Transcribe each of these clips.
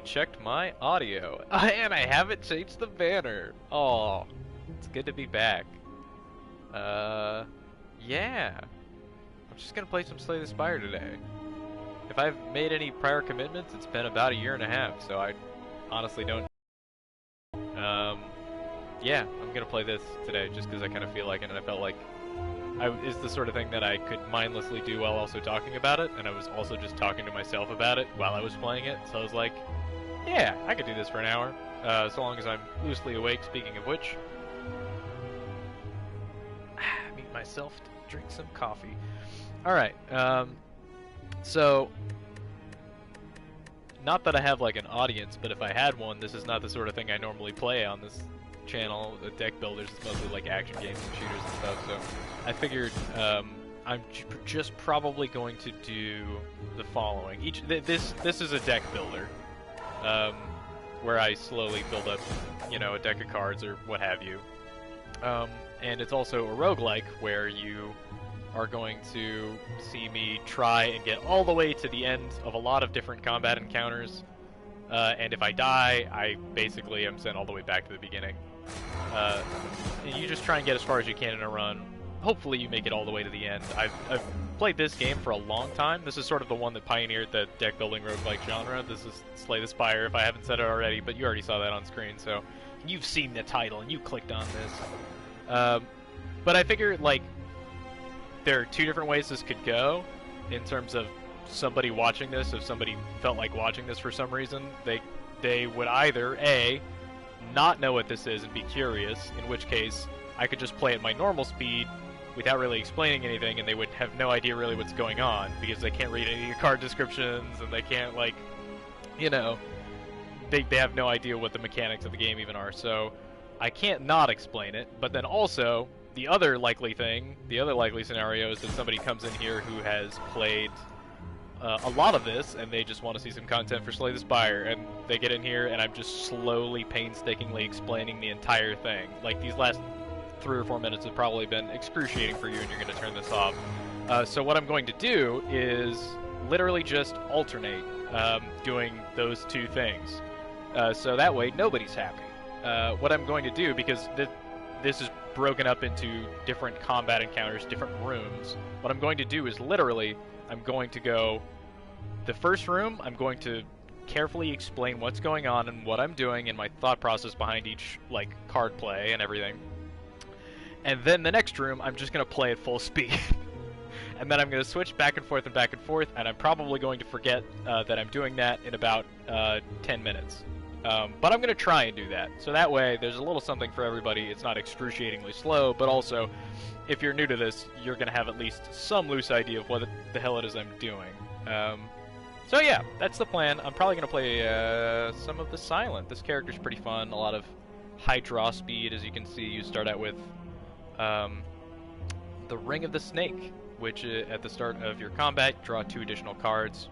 checked my audio, and I haven't changed the banner. Oh, it's good to be back. Yeah. I'm just gonna play some Slay the Spire today. If I've made any prior commitments, it's been about a year and a half, so I honestly don't. Yeah, I'm gonna play this today just because I kind of feel like it, and I felt like it's the sort of thing that I could mindlessly do while also talking about it, and I was also just talking to myself about it while I was playing it, so I was like, yeah, I could do this for an hour, so long as I'm loosely awake, speaking of which. Mute myself to drink some coffee. Alright, so, not that I have like an audience, but if I had one, this is not the sort of thing I normally play on this channel. The deck builders is mostly like action games and shooters and stuff, so I figured I'm just probably going to do the following. This is a deck builder, where I slowly build up, you know, a deck of cards or what have you. And it's also a roguelike where you are going to see me try and get all the way to the end of a lot of different combat encounters. And if I die, I basically am sent all the way back to the beginning. And you just try and get as far as you can in a run. Hopefully you make it all the way to the end. I've played this game for a long time. This is sort of the one that pioneered the deck building roguelike genre. This is Slay the Spire, if I haven't said it already, but you already saw that on screen, so you've seen the title and you clicked on this. But I figured, like, there are two different ways this could go in terms of somebody watching this. If somebody felt like watching this for some reason, they would either A, not know what this is and be curious, in which case I could just play at my normal speed without really explaining anything, and they would have no idea really what's going on because they can't read any of your card descriptions and they can't, like, you know, they have no idea what the mechanics of the game even are. So I can't not explain it, but then also the other likely scenario is that somebody comes in here who has played a lot of this, and they just want to see some content for Slay the Spire, and they get in here, and I'm just slowly, painstakingly explaining the entire thing. Like, these last 3 or 4 minutes have probably been excruciating for you, and you're going to turn this off. So what I'm going to do is literally just alternate doing those two things. So that way, nobody's happy. What I'm going to do, because this is broken up into different combat encounters, different rooms, what I'm going to do is literally, I'm going to go, the first room, I'm going to carefully explain what's going on and what I'm doing and my thought process behind each, like, card play and everything. And then the next room, I'm just going to play at full speed. And then I'm going to switch back and forth, and I'm probably going to forget that I'm doing that in about 10 minutes. But I'm going to try and do that. So that way, there's a little something for everybody. It's not excruciatingly slow, but also, if you're new to this, you're going to have at least some loose idea of what the hell it is I'm doing. So yeah, that's the plan. I'm probably going to play some of the Silent. This character's pretty fun. A lot of high draw speed, as you can see. You start out with the Ring of the Snake, which at the start of your combat, draw 2 additional cards.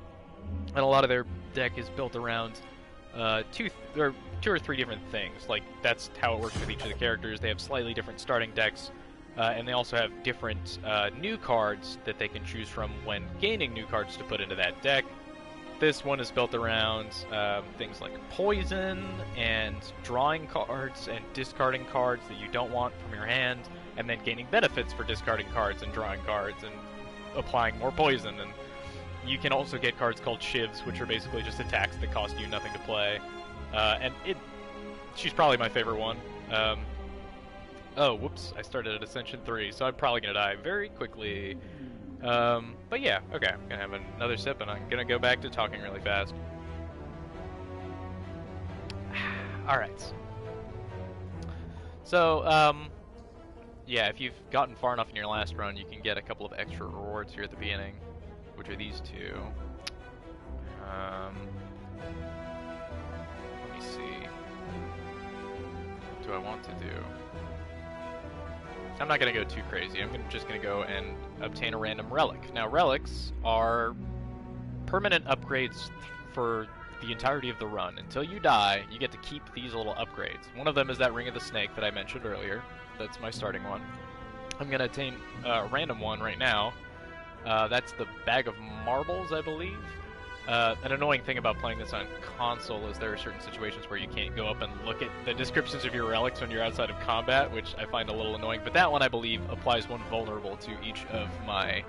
And a lot of their deck is built around two or three different things. Like, that's how it works with each of the characters. They have slightly different starting decks, and they also have different new cards that they can choose from when gaining new cards to put into that deck. This one is built around things like poison and drawing cards and discarding cards that you don't want from your hand, and then gaining benefits for discarding cards and drawing cards and applying more poison. And you can also get cards called shivs, which are basically just attacks that cost you nothing to play. She's probably my favorite one. Oh, whoops, I started at Ascension 3, so I'm probably going to die very quickly. But yeah, okay, I'm going to have another sip, and I'm going to go back to talking really fast. Alright. So, yeah, if you've gotten far enough in your last run, you can get a couple of extra rewards here at the beginning, which are these two. Let me see. What do I want to do? I'm not going to go too crazy. I'm just going to go and obtain a random relic. Now, relics are permanent upgrades for the entirety of the run. Until you die, you get to keep these little upgrades. One of them is that Ring of the Snake that I mentioned earlier. That's my starting one. I'm going to obtain a random one right now. That's the Bag of Marbles, I believe. An annoying thing about playing this on console is there are certain situations where you can't go up and look at the descriptions of your relics when you're outside of combat, which I find a little annoying. But that one, I believe, applies one vulnerable to each of my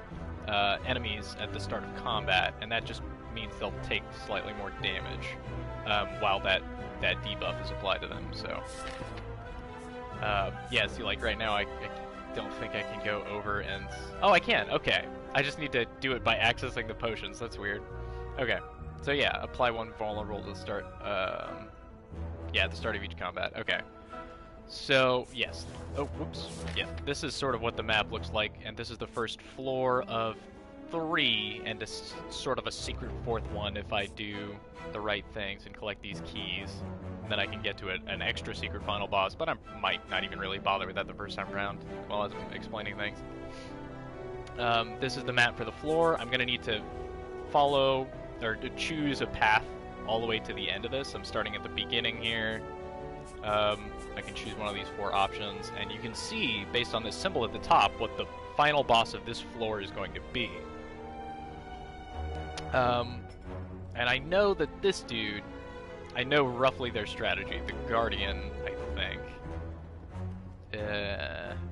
enemies at the start of combat, and that just means they'll take slightly more damage while that debuff is applied to them. So, yeah, see, like right now, I don't think I can go over and... Oh, I can, okay. I just need to do it by accessing the potions, that's weird. Okay, so yeah, apply one vulnerable to start, yeah, at the start of each combat, okay. So, yes, oh, whoops, yeah, this is sort of what the map looks like, and this is the first floor of 3, and sort of a secret 4th one if I do the right things and collect these keys. And then I can get to an extra secret final boss, but I might not even really bother with that the first time around while I was explaining things. This is the map for the floor. I'm going to need to follow, or to choose a path all the way to the end of this. I'm starting at the beginning here. I can choose one of these 4 options, and you can see, based on this symbol at the top, what the final boss of this floor is going to be. And I know that this dude, I know roughly their strategy, the Guardian, I think.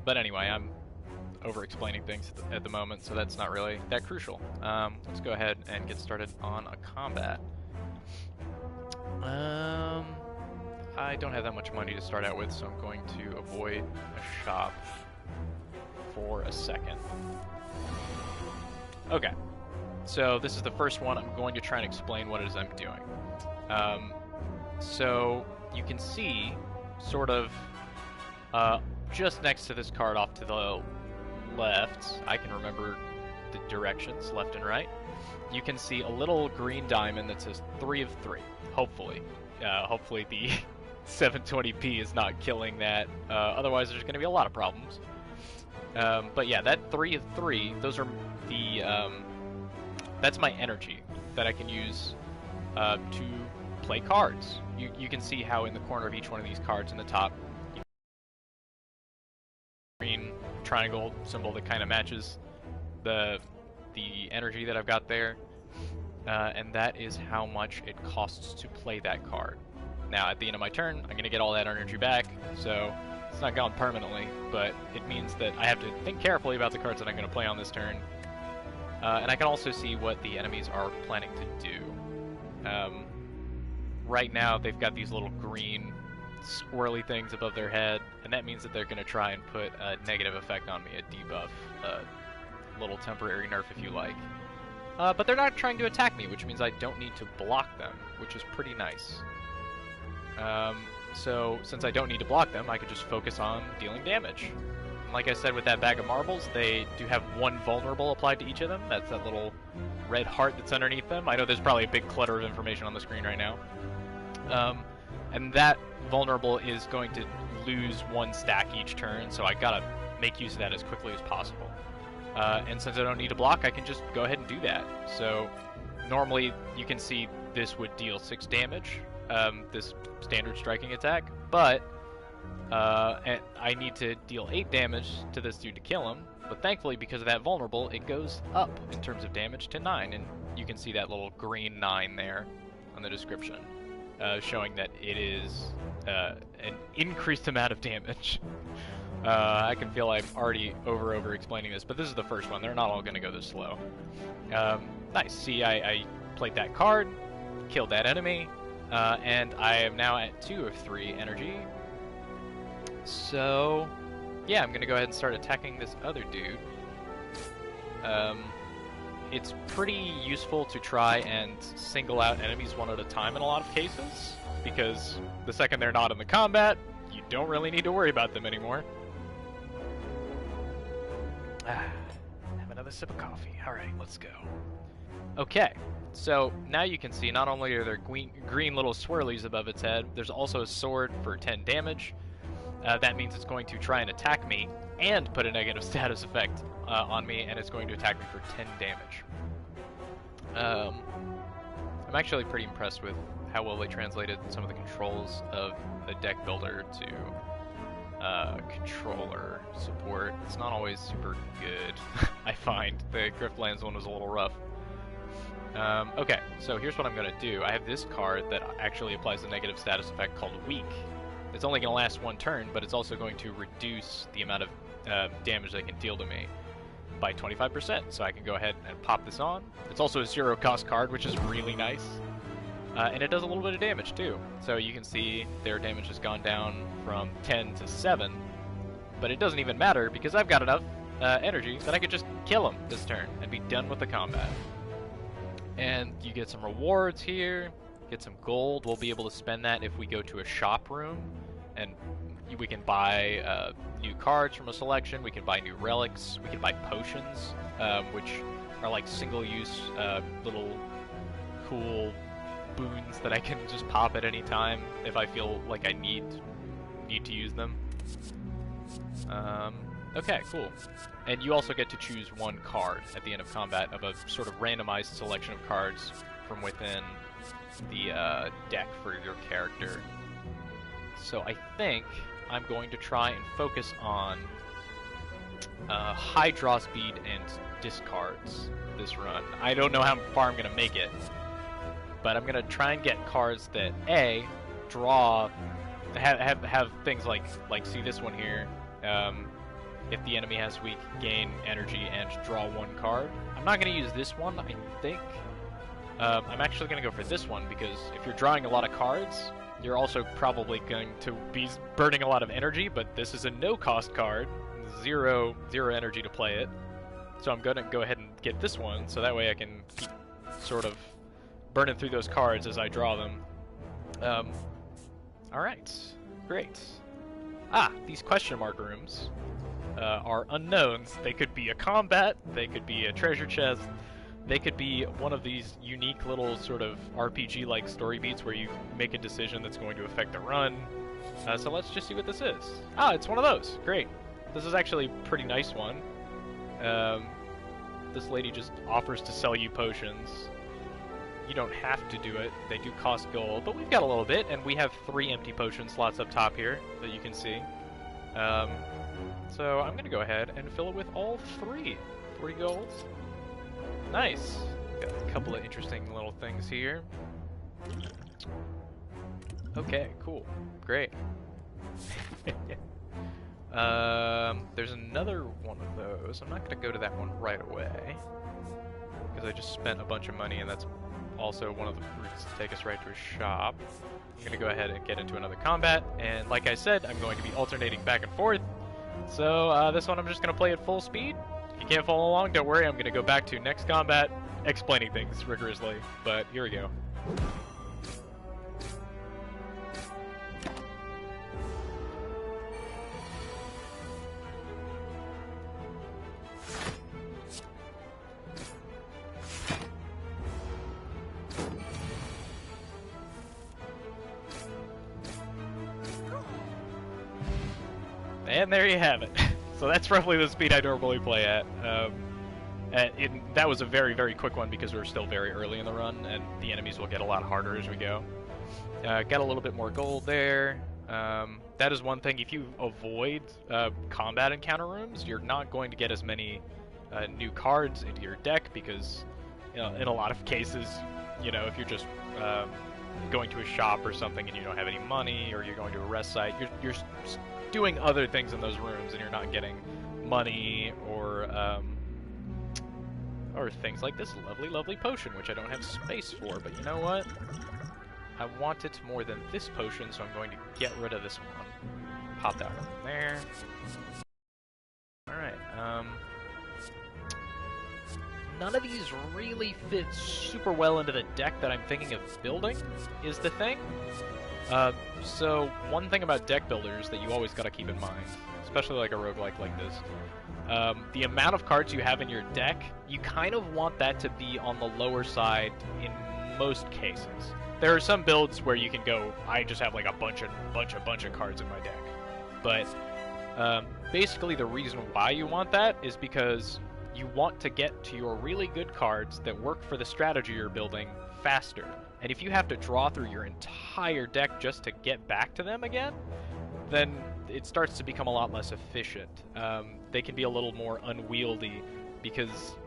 But anyway, I'm over-explaining things at the moment, so that's not really that crucial. Let's go ahead and get started on a combat. I don't have that much money to start out with, so I'm going to avoid a shop for a second. Okay, so this is the first one. I'm going to try and explain what it is I'm doing. So you can see, sort of, just next to this card off to the left, I can remember the directions, left and right. You can see a little green diamond that says 3 of 3, hopefully. Hopefully the 720p is not killing that, otherwise there's going to be a lot of problems. But yeah, that 3 of 3, those are the, that's my energy that I can use to play cards. You can see how in the corner of each one of these cards in the top, green triangle symbol that kind of matches the energy that I've got there, and that is how much it costs to play that card. Now at the end of my turn, I'm going to get all that energy back, so it's not gone permanently, but it means that I have to think carefully about the cards that I'm going to play on this turn. And I can also see what the enemies are planning to do. Right now, they've got these little green squirrely things above their head, and that means that they're going to try and put a negative effect on me, a debuff, a little temporary nerf if you like. But they're not trying to attack me, which means I don't need to block them, which is pretty nice. So, since I don't need to block them, I can just focus on dealing damage. And like I said with that bag of marbles, they do have one vulnerable applied to each of them. That's that little red heart that's underneath them. I know there's probably a big clutter of information on the screen right now. And that vulnerable is going to lose 1 stack each turn, so I gotta make use of that as quickly as possible. And since I don't need to block, I can just go ahead and do that. So normally you can see this would deal 6 damage, this standard striking attack, but I need to deal 8 damage to this dude to kill him. But thankfully, because of that vulnerable, it goes up in terms of damage to 9, and you can see that little green 9 there on the description, showing that it is an increased amount of damage. I can feel I'm already over explaining this, but this is the first one. They're not all going to go this slow. Nice. See, I played that card, killed that enemy, and I am now at 2 of 3 energy. So, yeah, I'm going to go ahead and start attacking this other dude. It's pretty useful to try and single out enemies one at a time in a lot of cases, because the second they're not in the combat, you don't really need to worry about them anymore. Have another sip of coffee. Alright, let's go. Okay, so now you can see not only are there green little swirlies above its head, there's also a sword for 10 damage. That means it's going to try and attack me and put a negative status effect on me, and it's going to attack me for 10 damage. I'm actually pretty impressed with how well they translated some of the controls of the deck builder to controller support. It's not always super good, I find. The Griftlands one was a little rough. Okay, so here's what I'm going to do. I have this card that actually applies a negative status effect called Weak. It's only going to last one turn, but it's also going to reduce the amount of damage they can deal to me by 25%. So I can go ahead and pop this on. It's also a zero-cost card, which is really nice. And it does a little bit of damage, too. So you can see their damage has gone down from 10 to 7. But it doesn't even matter, because I've got enough energy that I could just kill them this turn and be done with the combat. And you get some rewards here, get some gold. We'll be able to spend that if we go to a shop room, and we can buy new cards from a selection, we can buy new relics, we can buy potions, which are like single-use little cool boons that I can just pop at any time if I feel like I need to use them. Okay, cool. And you also get to choose one card at the end of combat of a sort of randomized selection of cards from within the deck for your character. So I think I'm going to try and focus on high draw speed and discards this run. I don't know how far I'm going to make it, but I'm going to try and get cards that A, draw, have things like see this one here. If the enemy has weak, gain energy and draw one card. I'm not going to use this one, I think. I'm actually going to go for this one, because if you're drawing a lot of cards, you're also probably going to be burning a lot of energy, but this is a no-cost card. Zero energy to play it. So I'm going to go ahead and get this one, so that way I can keep sort of burning through those cards as I draw them. Alright, great. These question mark rooms are unknowns. They could be a combat, they could be a treasure chest, they could be one of these unique little sort of RPG-like story beats where you make a decision that's going to affect the run. So let's just see what this is. It's one of those. Great. This is actually a pretty nice one. This lady just offers to sell you potions. You don't have to do it. They do cost gold, but we've got a little bit, and we have 3 empty potion slots up top here that you can see. So I'm going to go ahead and fill it with all 3. 3 golds. Nice. Got a couple of interesting little things here. Okay, cool. Great. There's another one of those. I'm not going to go to that one right away, because I just spent a bunch of money, and that's also one of the routes to take us right to a shop. I'm going to go ahead and get into another combat, and like I said, I'm going to be alternating back and forth. So this one I'm just going to play at full speed. If you can't follow along, don't worry, I'm going to go back to next combat, explaining things rigorously, but here we go. And there you have it. So that's roughly the speed I normally play at. That was a very, very quick one because we're still very early in the run, and the enemies will get a lot harder as we go. Got a little bit more gold there. That is one thing. If you avoid combat encounter rooms, you're not going to get as many new cards into your deck because, in a lot of cases, if you're just going to a shop or something and you don't have any money, or you're going to a rest site, you're doing other things in those rooms and you're not getting money or things like this lovely potion, which I don't have space for, but you know what? I want it more than this potion, so I'm going to get rid of this one. Pop that one in there. Alright, none of these really fit super well into the deck that I'm thinking of building, is the thing. So one thing about deck builders that you always gotta keep in mind, especially like a roguelike like this, the amount of cards you have in your deck, you kind of want that to be on the lower side in most cases. There are some builds where you can go, I just have like a bunch of cards in my deck. But basically the reason why you want that is because you want to get to your really good cards that work for the strategy you're building faster. And if you have to draw through your entire deck just to get back to them again, then it starts to become a lot less efficient. They can be a little more unwieldy because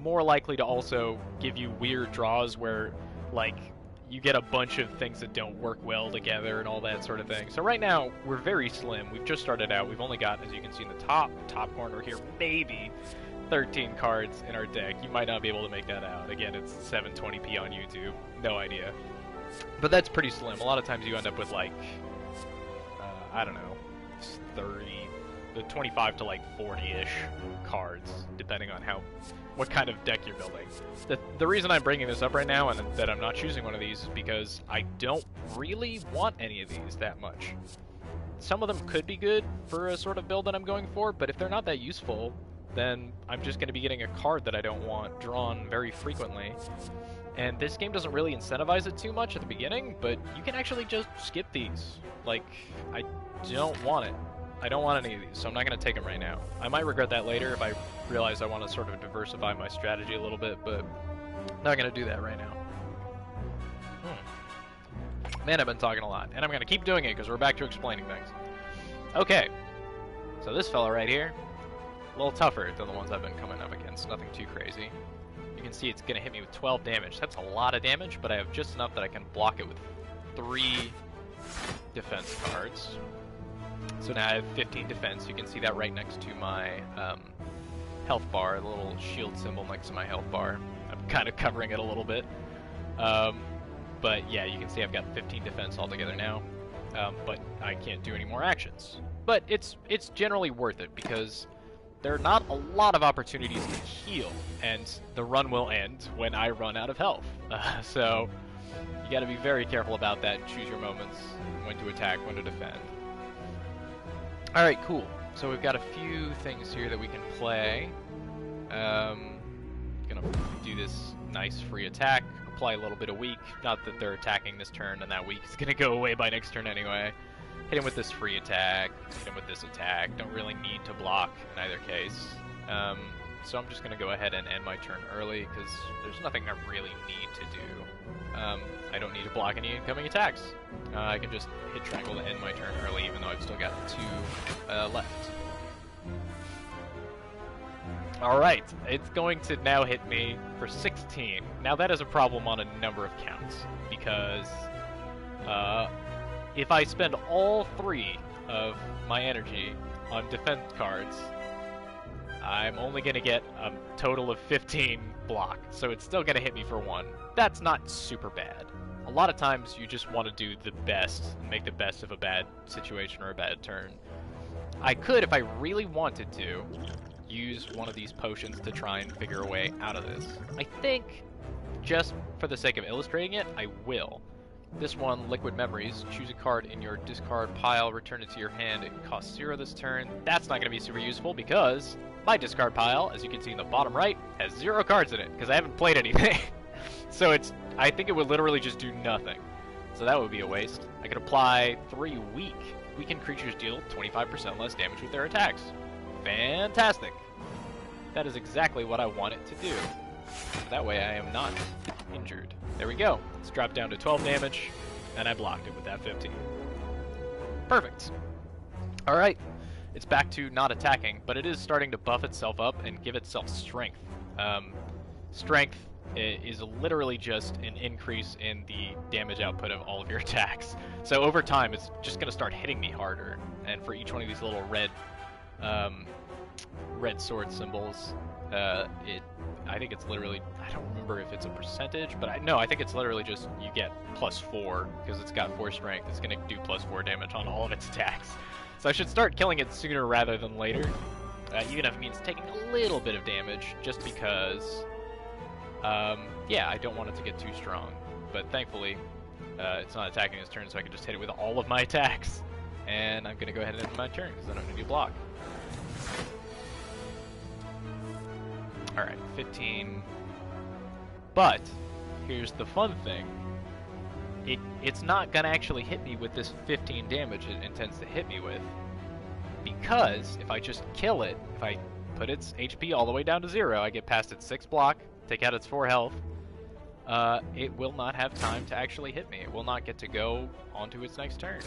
more likely to also give you weird draws where, like, you get a bunch of things that don't work well together and all that sort of thing. So right now, we're very slim. We've just started out. We've only got, as you can see in the top corner here, maybe 13 cards in our deck. You might not be able to make that out. Again, it's 720p on YouTube. No idea. But that's pretty slim. A lot of times you end up with, like, I don't know, 25 to like 40-ish cards, depending on what kind of deck you're building. The reason I'm bringing this up right now and that I'm not choosing one of these is because I don't really want any of these that much. Some of them could be good for a sort of build that I'm going for, but if they're not that useful, then I'm just going to be getting a card that I don't want drawn very frequently. And this game doesn't really incentivize it too much at the beginning, but you can actually just skip these. Like, I don't want it. I don't want any of these, so I'm not going to take them right now. I might regret that later if I realize I want to sort of diversify my strategy a little bit, but I'm not going to do that right now. Man, I've been talking a lot, and I'm going to keep doing it because we're back to explaining things. Okay, so this fella right here, a little tougher than the ones I've been coming up against, nothing too crazy. You can see it's going to hit me with 12 damage. That's a lot of damage, but I have just enough that I can block it with 3 defense cards. So now I have 15 defense. You can see that right next to my health bar, the little shield symbol next to my health bar. I'm kind of covering it a little bit. But yeah, you can see I've got 15 defense altogether now. But I can't do any more actions. But it's generally worth it because there are not a lot of opportunities to heal, and the run will end when I run out of health. So you got to be very careful about that and choose your moments, when to attack, when to defend. Alright, cool. So we've got a few things here that we can play. Gonna do this nice free attack, apply a little bit of weak. Not that they're attacking this turn, and that weak is gonna go away by next turn anyway. Hit him with this free attack, hit him with this attack. Don't really need to block in either case. So I'm just gonna go ahead and end my turn early, because there's nothing I really need to do. I don't need to block any incoming attacks. I can just hit triangle to end my turn early, even though I've still got 2 left. Alright, it's going to now hit me for 16. Now that is a problem on a number of counts, because if I spend all 3 of my energy on defense cards, I'm only going to get a total of 15 block, so it's still going to hit me for 1. That's not super bad. A lot of times you just want to do the best, and make the best of a bad situation or a bad turn. I could, if I really wanted to, use one of these potions to try and figure a way out of this. I think, just for the sake of illustrating it, I will. This one, Liquid Memories, choose a card in your discard pile, return it to your hand, it costs 0 this turn. That's not going to be super useful because my discard pile, as you can see in the bottom right, has 0 cards in it because I haven't played anything. So I think it would literally just do nothing. So that would be a waste. I could apply 3 weak. Weakened creatures deal 25% less damage with their attacks. Fantastic. That is exactly what I want it to do. That way I am not injured. There we go. It's dropped down to 12 damage, and I blocked it with that 15. Perfect. Alright. It's back to not attacking, but it is starting to buff itself up and give itself strength. Strength is literally just an increase in the damage output of all of your attacks. So over time, it's just going to start hitting me harder. And for each one of these little red sword symbols, I think it's literally, I don't remember if it's a percentage, but I think it's literally just you get +4 because it's got 4 strength. It's going to do +4 damage on all of its attacks. So I should start killing it sooner rather than later, even if it means taking a little bit of damage, just because, yeah, I don't want it to get too strong. But thankfully, it's not attacking this turn, so I can just hit it with all of my attacks. And I'm going to go ahead and end my turn because I don't need to block. Alright, 15. But, here's the fun thing. It's not going to actually hit me with this 15 damage it intends to hit me with. Because, if I just kill it, if I put its HP all the way down to 0, I get past its 6 block, take out its 4 health, it will not have time to actually hit me. It will not get to go onto its next turn.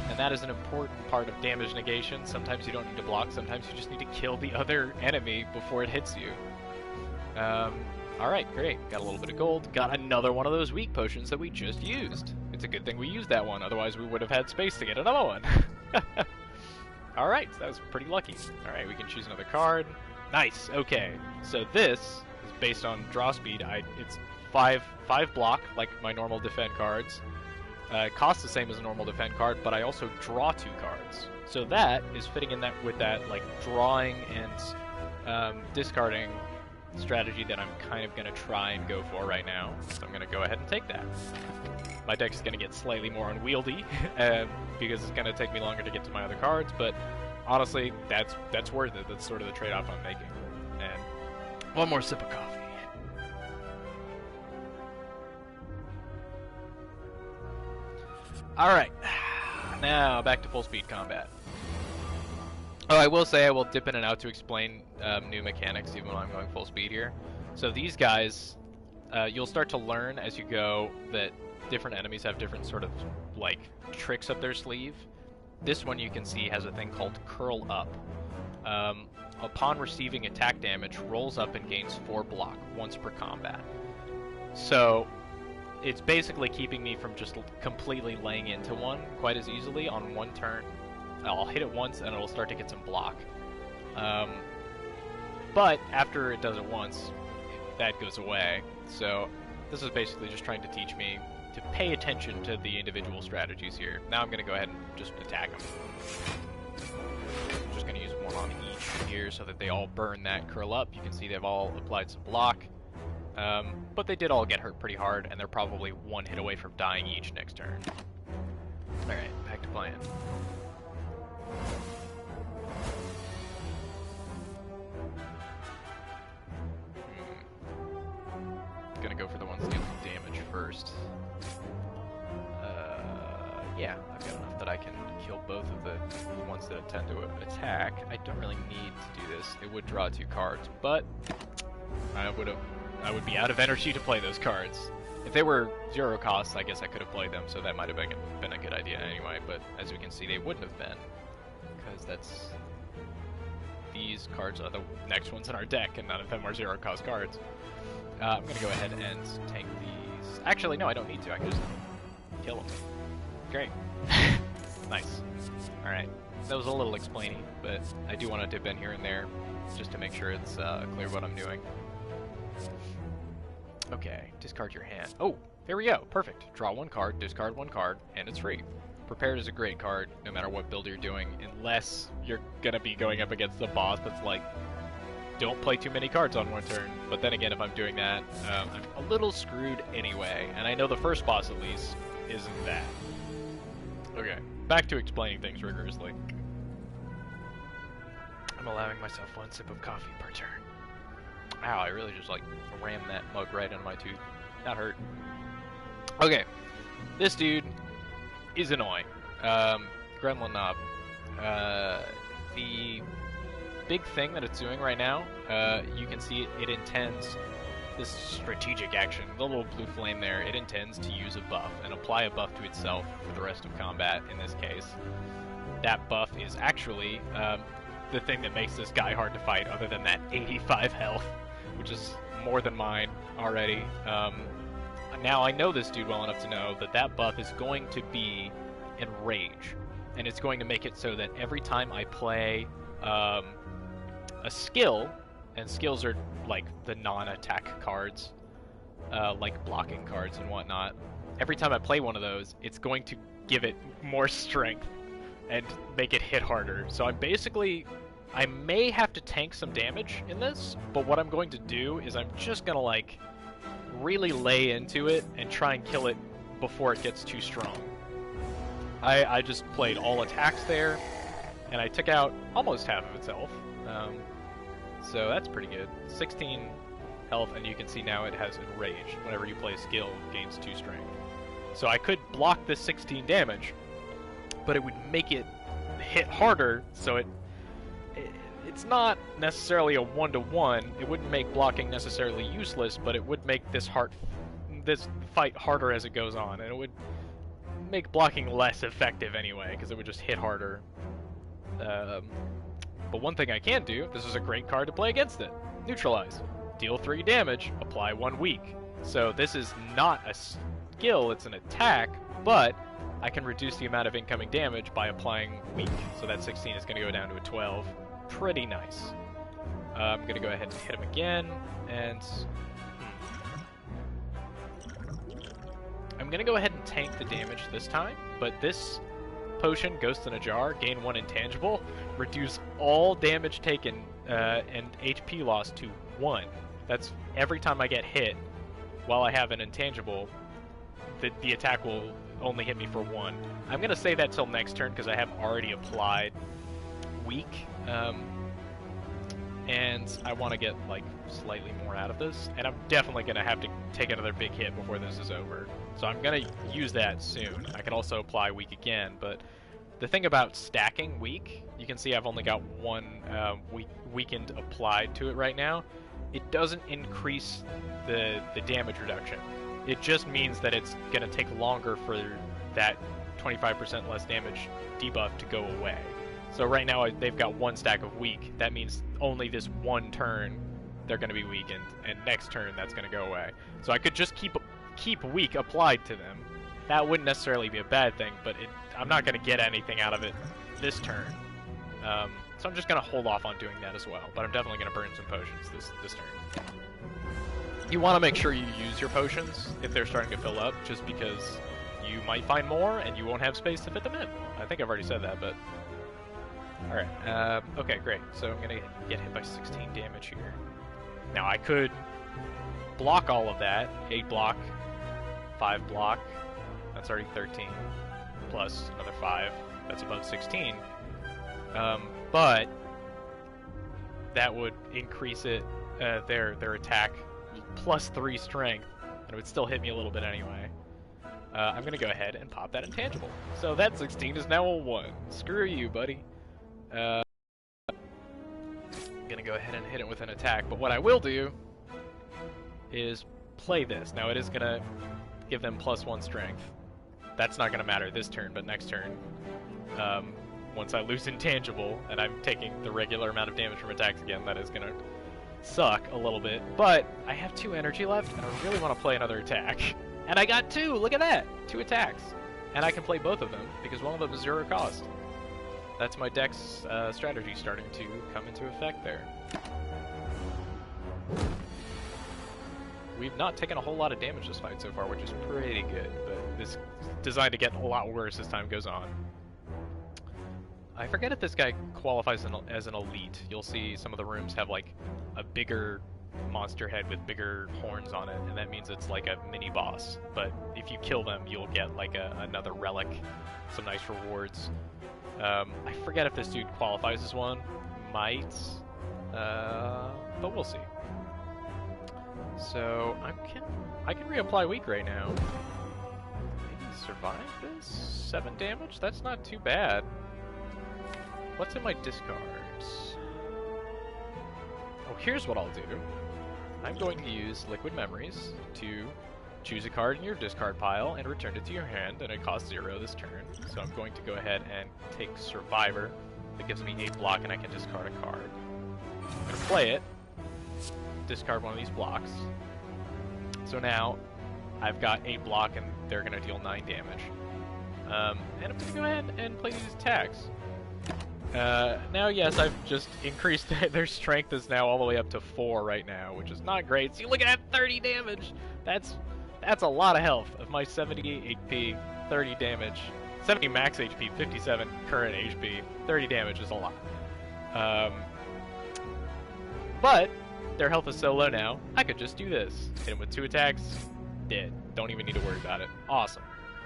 And that is an important part of damage negation. Sometimes you don't need to block, sometimes you just need to kill the other enemy before it hits you. Alright, great. Got a little bit of gold. Got another one of those weak potions that we just used. It's a good thing we used that one, otherwise we would have had space to get another one. Alright, so that was pretty lucky. Alright, we can choose another card. Nice, okay. So this is based on draw speed. It's 5 block, like my normal defend cards. It costs the same as a normal defend card, but I also draw 2 cards. So that is fitting in that with that like drawing and discarding strategy that I'm kind of going to try and go for right now. So I'm going to go ahead and take that. My deck is going to get slightly more unwieldy because it's going to take me longer to get to my other cards, but honestly, that's worth it. That's sort of the trade-off I'm making. And one more sip of coffee. Alright, now back to full speed combat. Oh, I will say I will dip in and out to explain new mechanics even when I'm going full speed here. So these guys, you'll start to learn as you go that different enemies have different sort of like tricks up their sleeve. This one you can see has a thing called curl up. Upon receiving attack damage, rolls up and gains 4 block once per combat. So it's basically keeping me from just completely laying into one quite as easily on one turn. I'll hit it once and it'll start to get some block. But after it does it once, that goes away. So this is basically just trying to teach me to pay attention to the individual strategies here. Now I'm going to go ahead and just attack them. I'm just going to use one on each here so that they all burn that curl up. You can see they've all applied some block. But they did all get hurt pretty hard, and they're probably 1 hit away from dying each next turn. Alright, back to playing. Gonna go for the ones dealing damage first. Yeah, I've got enough that I can kill both of the ones that intend to attack. I don't really need to do this. It would draw 2 cards, but I would be out of energy to play those cards. If they were 0 costs, I guess I could have played them, so that might have been a good idea anyway, but as we can see, they wouldn't have been, because these cards are the next ones in our deck, and none of them are 0 cost cards. I'm going to go ahead and tank these. Actually, no, I don't need to. I can just kill them. Great. Nice. Alright. That was a little explaining, but I do want to dip in here and there just to make sure it's clear what I'm doing. Okay, discard your hand. Oh, there we go. Perfect. Draw 1 card, discard 1 card, and it's free. Prepared is a great card, no matter what build you're doing, unless you're going to be going up against a boss that's like, don't play too many cards on 1 turn. But then again, if I'm doing that, I'm a little screwed anyway, and I know the first boss, at least, isn't that. Okay, back to explaining things rigorously. I'm allowing myself 1 sip of coffee per turn. Ow, I really just like rammed that mug right in my tooth. That hurt. Okay, this dude is annoying. Gremlin Knob. The big thing that it's doing right now, you can see it intends this strategic action, the little blue flame there, it intends to use a buff and apply a buff to itself for the rest of combat in this case. That buff is actually the thing that makes this guy hard to fight, other than that 85 health, which is more than mine already. Now I know this dude well enough to know that that buff is going to be Enrage, and it's going to make it so that every time I play a skill, and skills are like the non-attack cards, like blocking cards and whatnot, every time I play one of those, it's going to give it more strength and make it hit harder. So I'm basically, I may have to tank some damage in this, but what I'm going to do is I'm just gonna like really lay into it and try and kill it before it gets too strong. I just played all attacks there, and I took out almost half of its health. So that's pretty good. 16 health, and you can see now it has Enrage. Whenever you play a skill, it gains 2 strength. So I could block this 16 damage, but it would make it hit harder, so it's not necessarily a 1-to-1. It wouldn't make blocking necessarily useless, but it would make this fight harder as it goes on, and it would make blocking less effective anyway, because it would just hit harder. But one thing I can do, this is a great card to play against it. Neutralize. deal 3 damage, apply 1 weak. So this is not a skill, it's an attack, but I can reduce the amount of incoming damage by applying weak. So that 16 is going to go down to a 12. Pretty nice. I'm going to go ahead and hit him again, and I'm going to go ahead and tank the damage this time, but this potion, Ghost in a Jar, gain 1 intangible, reduce all damage taken and HP loss to 1. That's every time I get hit while I have an intangible, the attack will only hit me for 1. I'm going to say that till next turn because I have already applied weak, and I want to get like slightly more out of this, and I'm definitely going to have to take another big hit before this is over. So I'm going to use that soon. I can also apply weak again, but the thing about stacking weak, you can see I've only got 1 weakened applied to it right now. It doesn't increase the damage reduction. It just means that it's going to take longer for that 25% less damage debuff to go away. So right now they've got 1 stack of weak. That means only this 1 turn they're going to be weakened, and next turn that's going to go away. So I could just keep weak applied to them. That wouldn't necessarily be a bad thing, but I'm not going to get anything out of it this turn. So I'm just going to hold off on doing that as well, but I'm definitely going to burn some potions this turn. You want to make sure you use your potions if they're starting to fill up, just because you might find more and you won't have space to fit them in. I think I've already said that, but... Alright, okay, great. So I'm going to get hit by 16 damage here. Now I could block all of that. 8 block, 5 block, that's already 13, plus another 5, that's above 16. But that would increase it, their attack plus 3 strength, and it would still hit me a little bit anyway. I'm going to go ahead and pop that intangible. So that 16 is now a 1. Screw you, buddy. I'm going to go ahead and hit it with an attack, but what I will do is play this. Now it is going to give them plus 1 strength. That's not going to matter this turn, but next turn, once I lose intangible and I'm taking the regular amount of damage from attacks again, that is going to suck a little bit. But I have 2 energy left, and I really want to play another attack. And I got 2! Look at that! 2 attacks. And I can play both of them, because one of them is 0 cost. That's my deck's strategy starting to come into effect there. We've not taken a whole lot of damage this fight so far, which is pretty good, but this is designed to get a lot worse as time goes on. I forget if this guy qualifies as an elite. You'll see some of the rooms have like a bigger monster head with bigger horns on it, and that means it's like a mini boss. But if you kill them, you'll get like another relic, some nice rewards. I forget if this dude qualifies as one. Might, but we'll see. So I can reapply weak right now. Maybe survive this? 7 damage? That's not too bad. What's in my discards? Oh, here's what I'll do. I'm going to use Liquid Memories to choose a card in your discard pile and return it to your hand, and it costs 0 this turn. So I'm going to go ahead and take Survivor. That gives me 8 block, and I can discard a card. I'm going to play it. Discard one of these blocks. So now I've got 8 block, and they're going to deal 9 damage. And I'm going to go ahead and play these attacks. Now, yes, I've just increased their strength is now all the way up to 4 right now, which is not great. So you look at that 30 damage. That's a lot of health. Of my 70 HP, 30 damage. 70 max HP, 57 current HP. 30 damage is a lot. But their health is so low now, I could just do this. Hit him with 2 attacks, dead. Don't even need to worry about it. Awesome.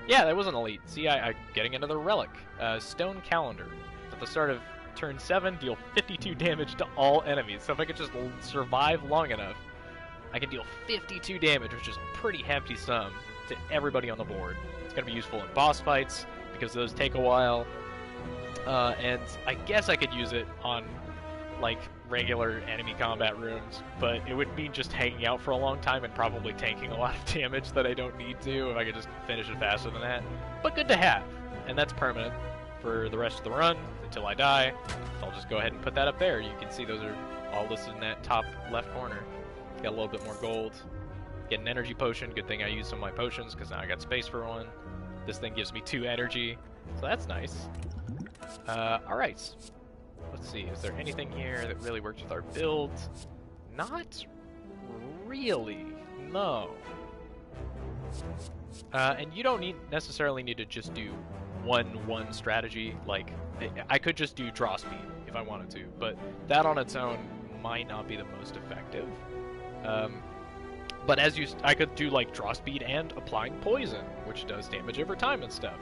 Yeah, that was an elite. See, I'm getting another relic. Stone Calendar. At the start of turn 7, deal 52 damage to all enemies. So if I could just survive long enough, I can deal 52 damage, which is a pretty hefty sum, to everybody on the board. It's going to be useful in boss fights, because those take a while. And I guess I could use it on, like, regular enemy combat rooms, but it would mean just hanging out for a long time and probably tanking a lot of damage that I don't need to if I could just finish it faster than that. But good to have, and that's permanent for the rest of the run until I die. So I'll just go ahead and put that up there. You can see those are all listed in that top left corner. Get a little bit more gold. Get an energy potion. Good thing I used some of my potions because now I got space for one. This thing gives me 2 energy, so that's nice. Alright. Let's see, is there anything here that really works with our build? Not really, no. And you don't necessarily need to just do one strategy. Like, I could just do draw speed if I wanted to, but that on its own might not be the most effective. But I could do like draw speed and applying poison, which does damage over time and stuff,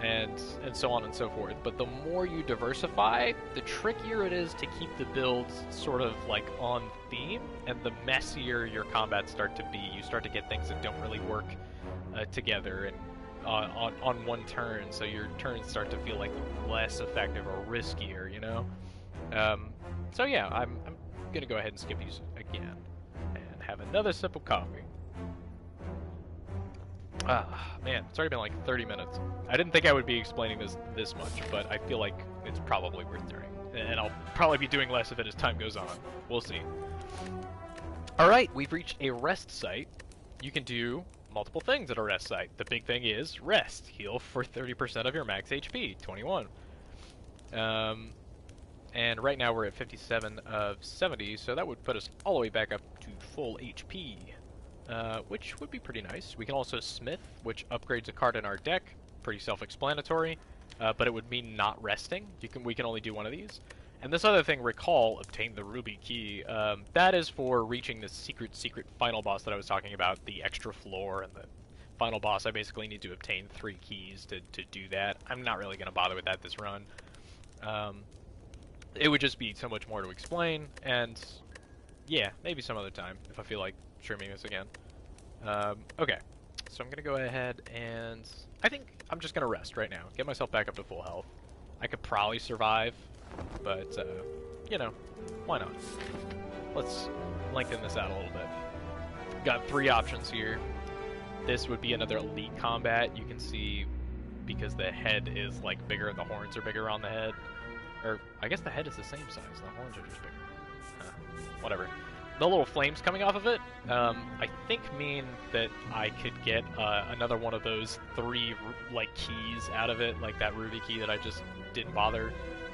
and so on and so forth. But the more you diversify, the trickier it is to keep the builds sort of like on theme, and the messier your combats start to be. You start to get things that don't really work together and on one turn, so your turns start to feel like less effective or riskier, you know? So yeah, I'm gonna go ahead and skip these again and have another sip of coffee. Ah, man, it's already been like 30 minutes. I didn't think I would be explaining this much, but I feel like it's probably worth doing. And I'll probably be doing less of it as time goes on. We'll see. Alright, we've reached a rest site. You can do multiple things at a rest site. The big thing is rest. Heal for 30% of your max HP, 21. And right now we're at 57 of 70, so that would put us all the way back up to full HP, which would be pretty nice. We can also smith, which upgrades a card in our deck. Pretty self-explanatory, but it would mean not resting. We can only do one of these. And this other thing, recall, obtain the ruby key. That is for reaching the secret final boss that I was talking about, the extra floor and the final boss. I basically need to obtain 3 keys to do that. I'm not really going to bother with that this run. It would just be so much more to explain, and yeah, maybe some other time if I feel like streaming this again. Okay, so I'm going to go ahead and I think I'm just going to rest right now, get myself back up to full health. I could probably survive, but, you know, why not? Let's lengthen this out a little bit. Got 3 options here. This would be another elite combat. You can see, because the head is, like, bigger, the horns are bigger on the head. Or, I guess the head is the same size, the horns are just bigger. Whatever. The little flames coming off of it, I think mean that I could get another one of those 3, like, keys out of it, like that ruby key that I just didn't bother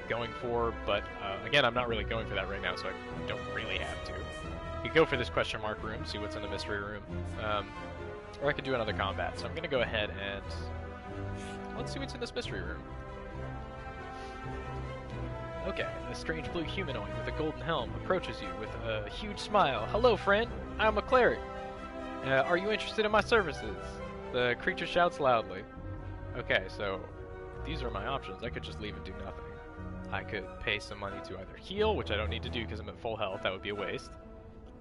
going for, but again, I'm not really going for that right now, so I don't really have to. You could go for this question mark room, see what's in the mystery room, or I could do another combat, so I'm going to go ahead and let's see what's in this mystery room. Okay, a strange blue humanoid with a golden helm approaches you with a huge smile. Hello, friend. I'm a cleric. Are you interested in my services? The creature shouts loudly. Okay, so these are my options. I could just leave and do nothing. I could pay some money to either heal, which I don't need to do because I'm at full health. That would be a waste.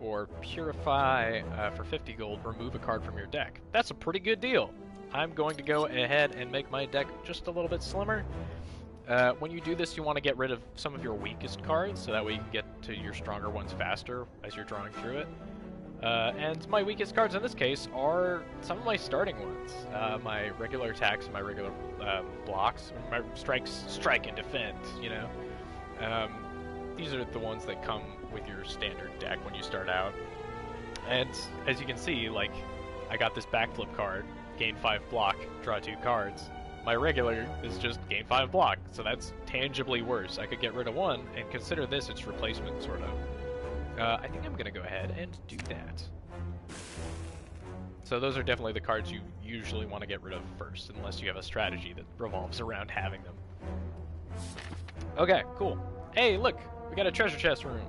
Or purify for 50 gold, remove a card from your deck. That's a pretty good deal. I'm going to go ahead and make my deck just a little bit slimmer. When you do this, you want to get rid of some of your weakest cards, so that way you can get to your stronger ones faster as you're drawing through it. And my weakest cards in this case are some of my starting ones. My regular attacks and my regular blocks. My strike and defend, you know. These are the ones that come with your standard deck when you start out. And as you can see, like, I got this backflip card, gain 5 block, draw 2 cards. My regular is just gain 5 block, so that's tangibly worse. I could get rid of one and consider this its replacement, sort of. I think I'm going to go ahead and do that. So those are definitely the cards you usually want to get rid of first, unless you have a strategy that revolves around having them. Okay, cool. Hey, look! We got a treasure chest room.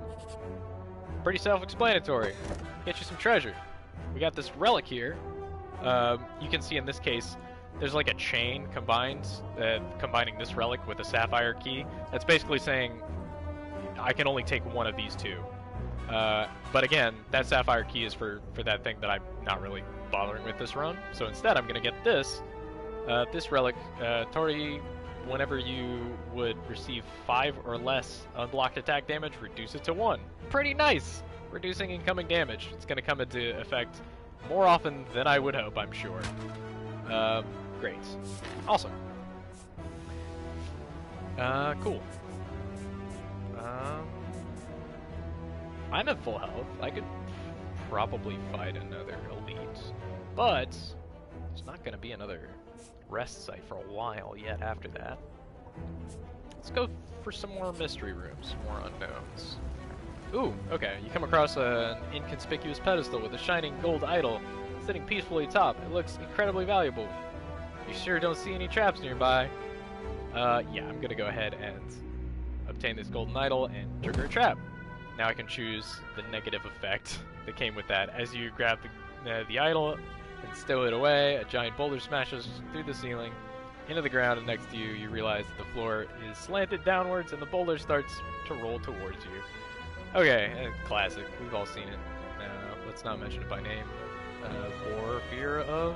Pretty self-explanatory. Get you some treasure. We got this relic here. You can see in this case, there's like a chain combining this relic with a sapphire key. That's basically saying I can only take one of these 2. But again, that sapphire key is for that thing that I'm not really bothering with this run. So instead, I'm going to get this relic. Tori, whenever you would receive 5 or less unblocked attack damage, reduce it to 1. Pretty nice! Reducing incoming damage. It's going to come into effect more often than I would hope, I'm sure. Great. Awesome. Cool. I'm at full health. I could probably fight another elite, but there's not going to be another rest site for a while yet after that. Let's go for some more mystery rooms, some more unknowns. Ooh, okay, you come across an inconspicuous pedestal with a shining gold idol sitting peacefully atop. It looks incredibly valuable. You sure don't see any traps nearby? Yeah, I'm gonna go ahead and obtain this golden idol and trigger a trap. Now I can choose the negative effect that came with that. As you grab the idol and stow it away, a giant boulder smashes through the ceiling into the ground, and next to you, you realize that the floor is slanted downwards and the boulder starts to roll towards you. Okay, classic. We've all seen it. Let's not mention it by name. For fear of...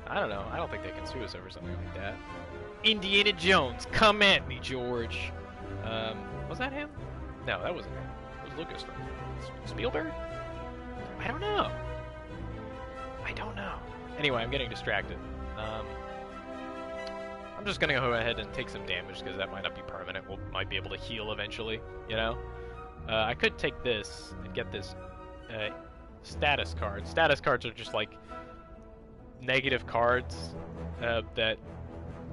I don't know. I don't think they can sue us over something like that. Indiana Jones, come at me, George. Was that him? No, that wasn't him. It was Lucas. Spielberg? I don't know. Anyway, I'm getting distracted. I'm just gonna go ahead and take some damage because that might not be permanent. We might be able to heal eventually, you know? I could take this and get this status card. Status cards are just like negative cards that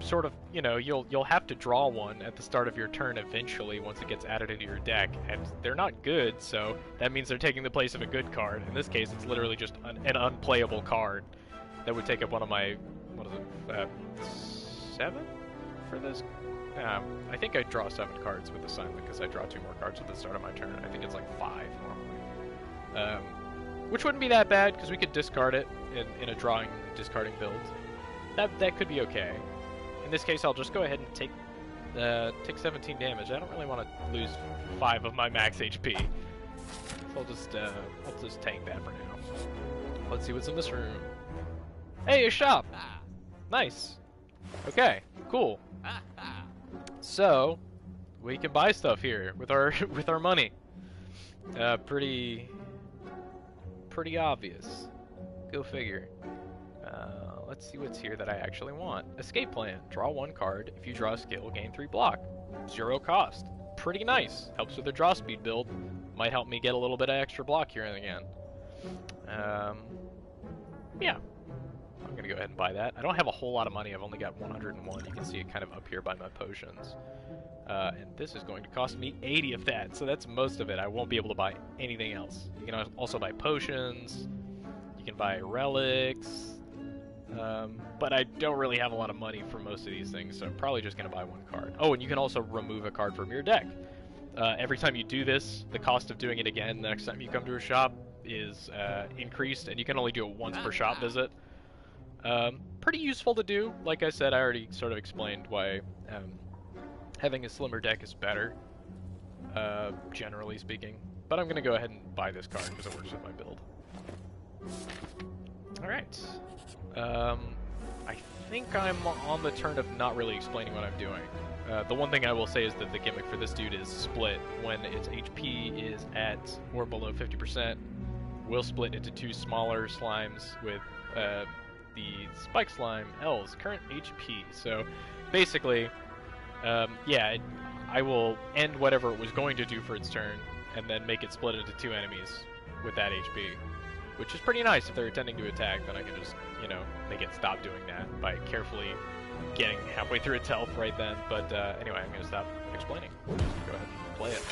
sort of, you know, you'll have to draw one at the start of your turn eventually once it gets added into your deck, and they're not good, so that means they're taking the place of a good card. In this case, it's literally just an unplayable card that would take up one of my, what is it, 7 for this? I think I draw 7 cards with assignment because I draw 2 more cards at the start of my turn. I think it's like 5 normally. Which wouldn't be that bad because we could discard it in a drawing and discarding build. That could be okay. In this case, I'll just go ahead and take 17 damage. I don't really want to lose 5 of my max HP. So I'll just tank that for now. Let's see what's in this room. Hey, a shop! Nice. Okay, cool. So, we can buy stuff here with our money. Pretty obvious. Go figure. Let's see what's here that I actually want. Escape plan. Draw 1 card. If you draw a skill, gain 3 block. 0 cost. Pretty nice. Helps with the draw speed build. Might help me get a little bit of extra block here and again. Yeah. I'm gonna go ahead and buy that. I don't have a whole lot of money. I've only got 101. You can see it kind of up here by my potions. And this is going to cost me 80 of that, so that's most of it. I won't be able to buy anything else. You can also buy potions. You can buy relics. But I don't really have a lot of money for most of these things, so I'm probably just going to buy 1 card. Oh, and you can also remove a card from your deck. Every time you do this, the cost of doing it again the next time you come to a shop is increased, and you can only do it once per shop visit. Pretty useful to do. Like I said, I already sort of explained why having a slimmer deck is better, generally speaking. But I'm going to go ahead and buy this card because it works with my build. Alright. I think I'm on the turn of not really explaining what I'm doing. The one thing I will say is that the gimmick for this dude is split. When its HP is at or below 50%, we'll split into 2 smaller slimes with the Spike Slime L's current HP. So basically, yeah, I will end whatever it was going to do for its turn and then make it split into 2 enemies with that HP. Which is pretty nice. If they're intending to attack, then I can just, you know, make it stop doing that by carefully getting halfway through its health right then. But anyway, I'm going to stop explaining. Just go ahead and play it.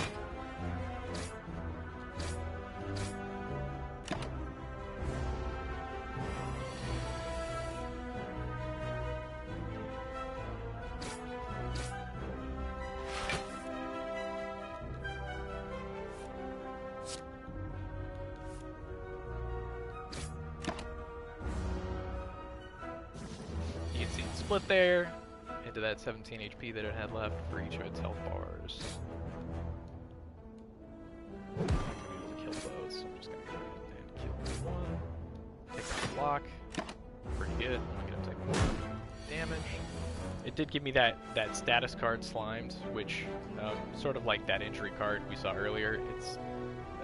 Split there into that 17 HP that it had left for each of its health bars. I'm gonna be able to kill both, so I'm just gonna go ahead and kill 1. Take the block. Pretty good. I'm gonna take 1 damage. It did give me that status card slimed, which sort of like that injury card we saw earlier.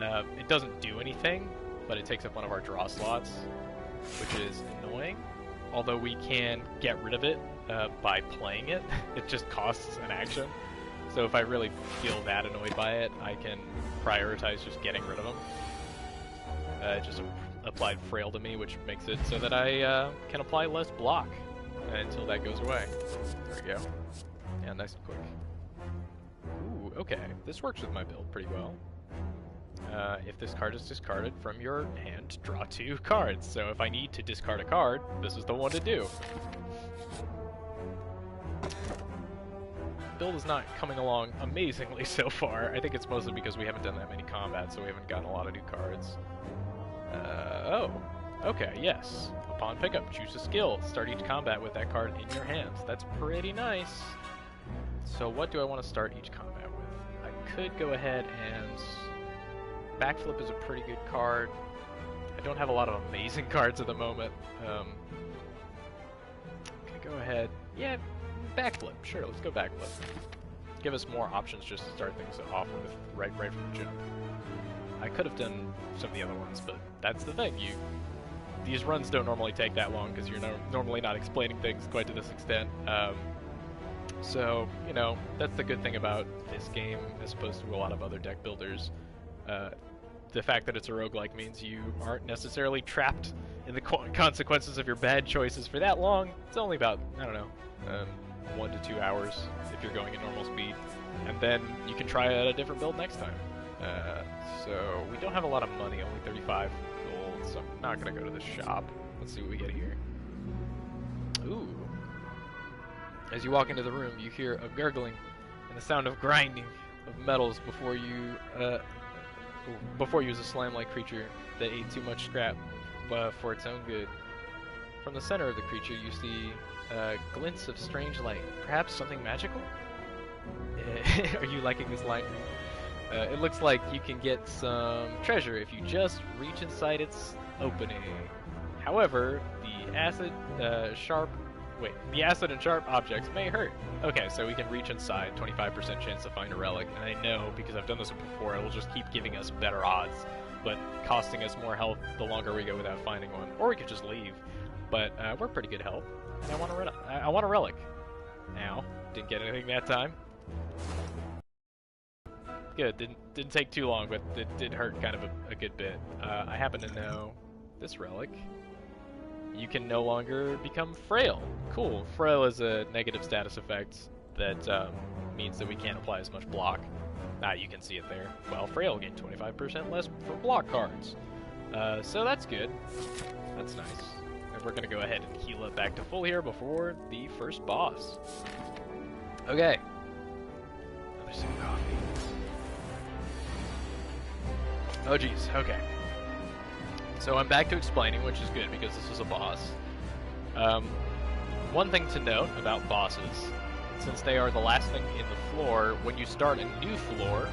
It doesn't do anything, but it takes up one of our draw slots, which is annoying. Although we can get rid of it by playing it. It just costs an action. So if I really feel that annoyed by it, I can prioritize just getting rid of them. just applied frail to me, which makes it so that I can apply less block until that goes away. There we go. Yeah, nice and quick. Ooh, okay. This works with my build pretty well. If this card is discarded from your hand, draw 2 cards. So if I need to discard a card, this is the one to do. Build is not coming along amazingly so far. I think it's mostly because we haven't done that many combats, so we haven't gotten a lot of new cards. Oh, okay, yes. Upon pickup, choose a skill. Start each combat with that card in your hands. That's pretty nice. So what do I want to start each combat with? I could go ahead and... Backflip is a pretty good card. I don't have a lot of amazing cards at the moment. Go ahead. Yeah, backflip. Sure, let's go backflip. Give us more options just to start things off with right from the jump. I could have done some of the other ones, but that's the thing. These runs don't normally take that long because you're normally not explaining things quite to this extent. So, you know, that's the good thing about this game as opposed to a lot of other deck builders. The fact that it's a roguelike means you aren't necessarily trapped in the consequences of your bad choices for that long. It's only about, I don't know, 1 to 2 hours if you're going at normal speed. And then you can try out a different build next time. So we don't have a lot of money, only 35 gold, so I'm not going to go to the shop. Let's see what we get here. Ooh. As you walk into the room, you hear a gurgling and the sound of grinding of metals before you use a slime-like creature that ate too much scrap for its own good. From the center of the creature, you see glints of strange light. Perhaps something magical? Are you liking this light? It looks like you can get some treasure if you just reach inside its opening. However, the acid and sharp objects may hurt. Okay, so we can reach inside, 25% chance to find a relic, and I know, because I've done this before, it will just keep giving us better odds, but costing us more health the longer we go without finding one. Or we could just leave, but we're pretty good health, and I want a relic. Now, didn't get anything that time. Good, didn't take too long, but it did hurt kind of a good bit. I happen to know this relic. You can no longer become frail. Cool. Frail is a negative status effect that means that we can't apply as much block. You can see it there. Well, frail gain 25% less for block cards. So that's good. That's nice. And we're going to go ahead and heal it back to full here before the first boss. Okay. Another sip of coffee. Oh geez, okay. So I'm back to explaining, which is good because this is a boss. One thing to note about bosses, since they are the last thing in the floor, when you start a new floor,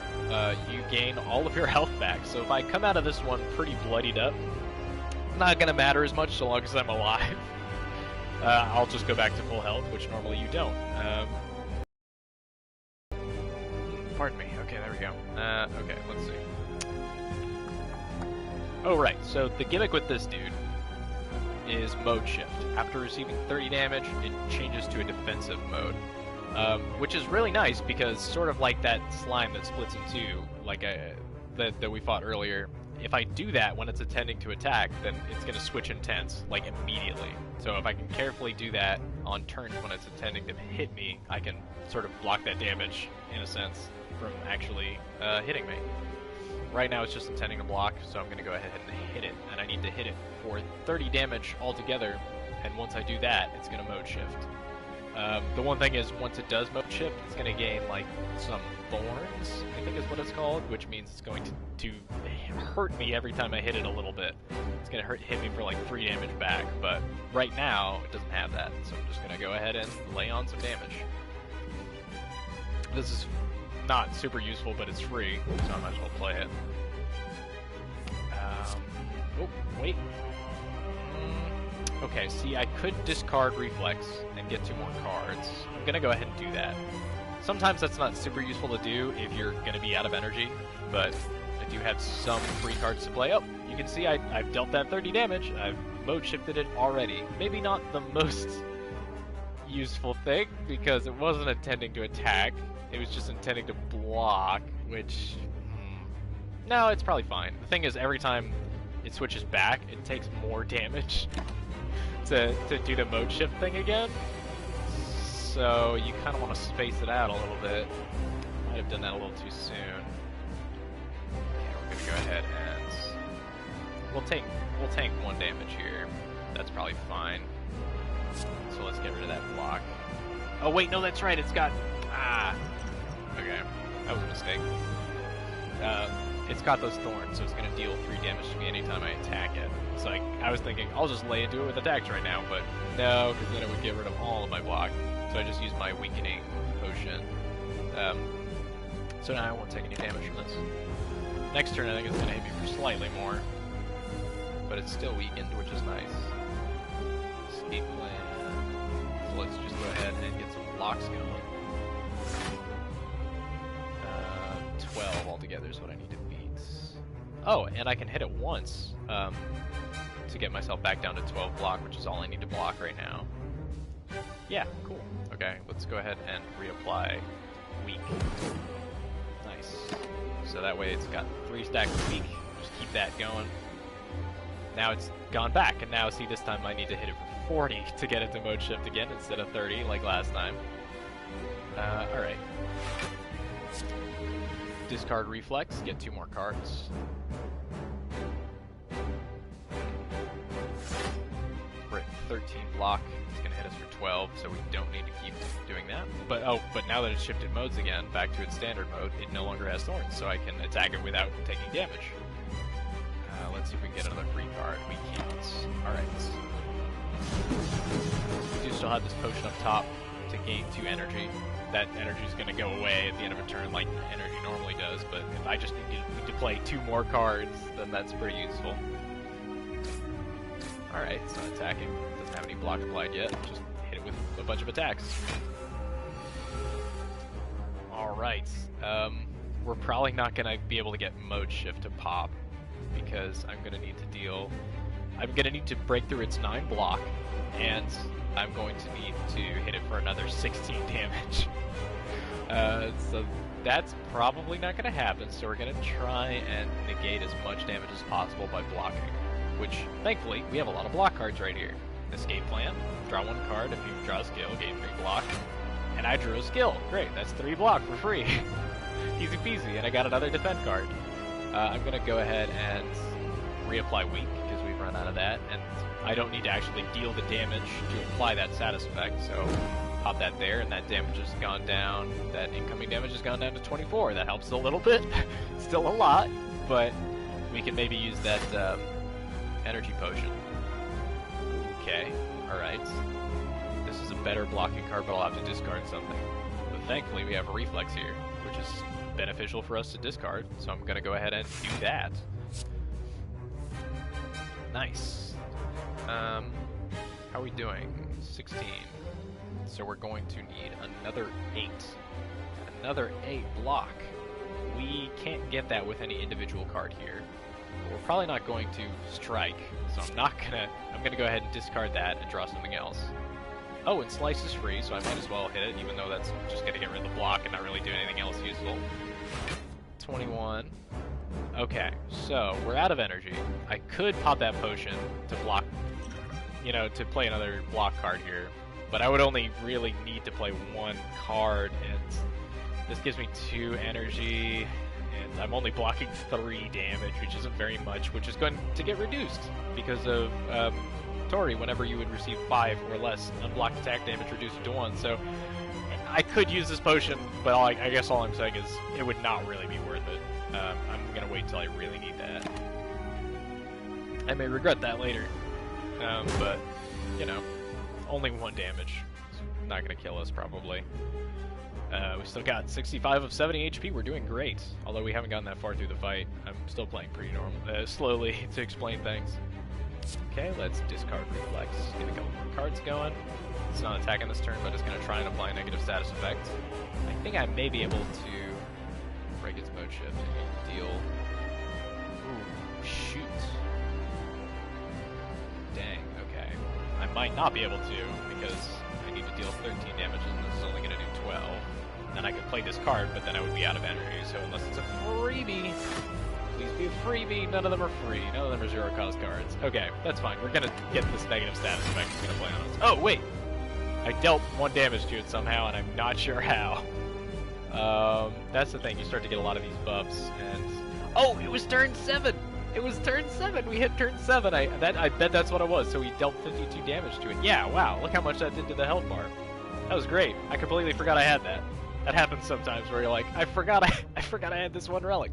you gain all of your health back. So if I come out of this one pretty bloodied up, it's not going to matter as much so long as I'm alive. I'll just go back to full health, which normally you don't. Pardon me. Okay, there we go. Okay, let's see. Oh, right. So the gimmick with this dude is mode shift. After receiving 30 damage, it changes to a defensive mode, which is really nice because sort of like that slime that splits in two, like that we fought earlier. If I do that when it's intending to attack, then it's going to switch intense, like immediately. So if I can carefully do that on turns when it's intending to hit me, I can sort of block that damage, in a sense, from actually hitting me. Right now it's just intending to block, so I'm going to go ahead and hit it, and I need to hit it for 30 damage altogether, and once I do that, it's going to mode shift. The one thing is, once it does mode shift, it's going to gain, like, some thorns, I think is what it's called, which means it's going to hurt me every time I hit it a little bit. It's going to hit me for, like, 3 damage back, but right now, it doesn't have that, so I'm just going to go ahead and lay on some damage. This is not super useful, but it's free, so I might as well play it. Oh, wait. Okay, see, I could discard Reflex and get 2 more cards. I'm gonna go ahead and do that. Sometimes that's not super useful to do if you're gonna be out of energy, but I do have some free cards to play. Oh, you can see I've dealt that 30 damage. I've mode shifted it already. Maybe not the most useful thing, because it wasn't intending to attack. It was just intending to block, which... No, it's probably fine. The thing is, every time it switches back, it takes more damage to do the mode shift thing again. So you kind of want to space it out a little bit. Might have done that a little too soon. Okay, we're gonna go ahead and we'll tank 1 damage here. That's probably fine. So let's get rid of that block. Oh wait, no, that's right. It's got okay, that was a mistake. It's got those thorns, so it's gonna deal 3 damage to me anytime I attack it. It's like I was thinking I'll just lay into it with attacks right now, but no, because then it would get rid of all of my block. So I just used my weakening potion. So now I won't take any damage from this. Next turn I think it's going to hit me for slightly more. But it's still weakened, which is nice. Escape plan. So let's just go ahead and get some blocks going. 12 altogether is what I need to beat. Oh, and I can hit it once to get myself back down to 12 block, which is all I need to block right now. Yeah, cool. Okay, let's go ahead and reapply weak. Nice. So that way it's got 3 stacks of weak. Just keep that going. Now it's gone back, and now see this time I need to hit it for 40 to get it to mode shift again instead of 30 like last time. Alright. Discard reflex, get 2 more cards. We're at 13 block. It's gonna hit us for 12, so we don't need to keep doing that. But but now that it's shifted modes again, back to its standard mode, it no longer has thorns, so I can attack it without taking damage. Let's see if we can get another free card. We can't. Alright. We do still have this potion up top to gain 2 energy. That energy is going to go away at the end of a turn like energy normally does, but if I just need to play 2 more cards, then that's pretty useful. Alright, it's not attacking. Doesn't have any block applied yet. Just hit it with a bunch of attacks. Alright. We're probably not going to be able to get mode shift to pop, because I'm going to need to break through its 9 block, and I'm going to need to hit it for another 16 damage. So that's probably not going to happen, so we're going to try and negate as much damage as possible by blocking. Which, thankfully, we have a lot of block cards right here. Escape plan, draw 1 card if you draw a skill, gain 3 block. And I drew a skill. Great, that's 3 block for free. Easy peasy, and I got another defend card. I'm going to go ahead and reapply weak, because we've run out of that, and I don't need to actually deal the damage to apply that status effect, so pop that there, and that damage has gone down, that incoming damage has gone down to 24. That helps a little bit. Still a lot, but we can maybe use that energy potion. Okay, alright. This is a better blocking card, but I'll have to discard something. But thankfully we have a reflex here, which is beneficial for us to discard, so I'm going to go ahead and do that. Nice. How are we doing? 16. So we're going to need another 8. Another 8 block. We can't get that with any individual card here. We're probably not going to strike, so I'm gonna go ahead and discard that and draw something else. Oh, and slice is free, so I might as well hit it, even though that's just gonna get rid of the block and not really do anything else useful. 21. Okay, so we're out of energy. I could pop that potion to block, to play another block card here, but I would only really need to play 1 card, and this gives me 2 energy, and I'm only blocking 3 damage, which isn't very much, which is going to get reduced because of Tori. Whenever you would receive 5 or less unblocked attack damage reduced to 1, so I could use this potion, but I guess all I'm saying is it would not really be worth it. I'm going to wait until I really need that. I may regret that later, but, only 1 damage. It's not going to kill us, probably. We still got 65 of 70 HP. We're doing great, although we haven't gotten that far through the fight. I'm still playing pretty slowly to explain things. Okay, let's discard reflex. Get a couple more cards going. It's not attacking this turn, but it's going to try and apply a negative status effect. I think I may be able to break its mode shift and deal... Ooh, shoot. Dang, okay. I might not be able to, because I need to deal 13 damage, and this is only going to do 12. Then I could play this card, but then I would be out of energy, so unless it's a freebie, Please be a freebie. None of them are free. None of them are zero cost cards. Okay, that's fine. We're gonna get this negative status effect. It's gonna play on us. Oh wait, I dealt 1 damage to it somehow, and I'm not sure how. That's the thing. You start to get a lot of these buffs, and oh, it was turn 7. It was turn 7. We hit turn 7. I bet that's what it was. So he dealt 52 damage to it. Yeah. Wow. Look how much that did to the health bar. That was great. I completely forgot I had that. That happens sometimes where you're like, I forgot I had this one relic.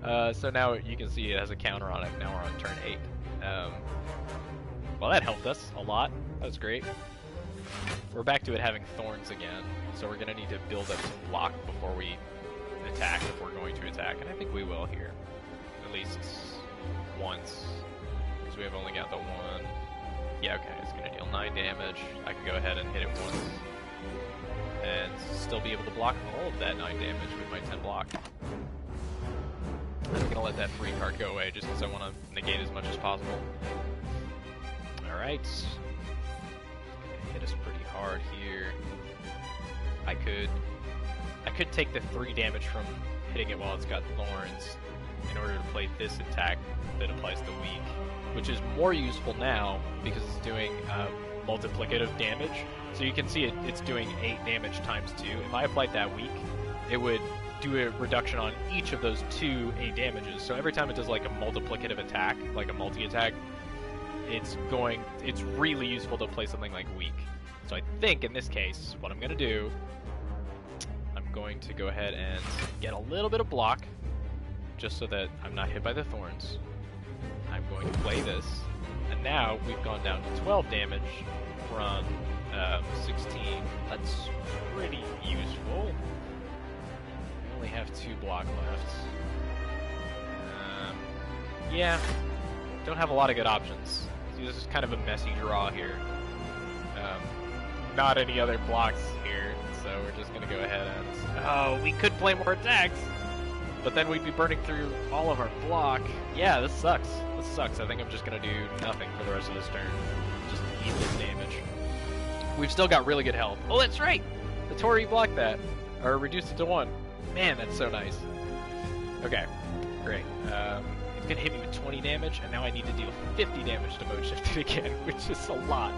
So now you can see it has a counter on it. Now we're on turn 8. Well, that helped us a lot. That was great. We're back to it having thorns again, so we're gonna need to build up some block before we attack, if we're going to attack, and I think we will here. At least once, because we have only got the 1. Yeah, okay, it's gonna deal 9 damage. I can go ahead and hit it once, and still be able to block all of that 9 damage with my 10 block. I'm gonna let that free card go away just because I want to negate as much as possible. Alright. Hit us pretty hard here. I could take the 3 damage from hitting it while it's got thorns in order to play this attack that applies to weak, which is more useful now because it's doing multiplicative damage. So you can see it's doing 8 damage times 2. If I applied that weak, it would do a reduction on each of those 2 8 damages. So every time it does like a multiplicative attack, like a multi-attack, it's really useful to play something like weak. So I think in this case, what I'm going to do, I'm going to go ahead and get a little bit of block, just so that I'm not hit by the thorns. I'm going to play this, and now we've gone down to 12 damage from 16. That's pretty useful. We only have 2 block left. Yeah, don't have a lot of good options. See, this is kind of a messy draw here. Not any other blocks here, so we're just gonna go ahead and... Oh, we could play more attacks, but then we'd be burning through all of our block. Yeah, this sucks. This sucks. I think I'm just gonna do nothing for the rest of this turn. Just eat this damage. We've still got really good health. Oh, that's right! The Tori blocked that. Or reduced it to 1. Man, that's so nice. Okay, great. It's gonna hit me with 20 damage, and now I need to deal 50 damage to mode shift it again, which is a lot.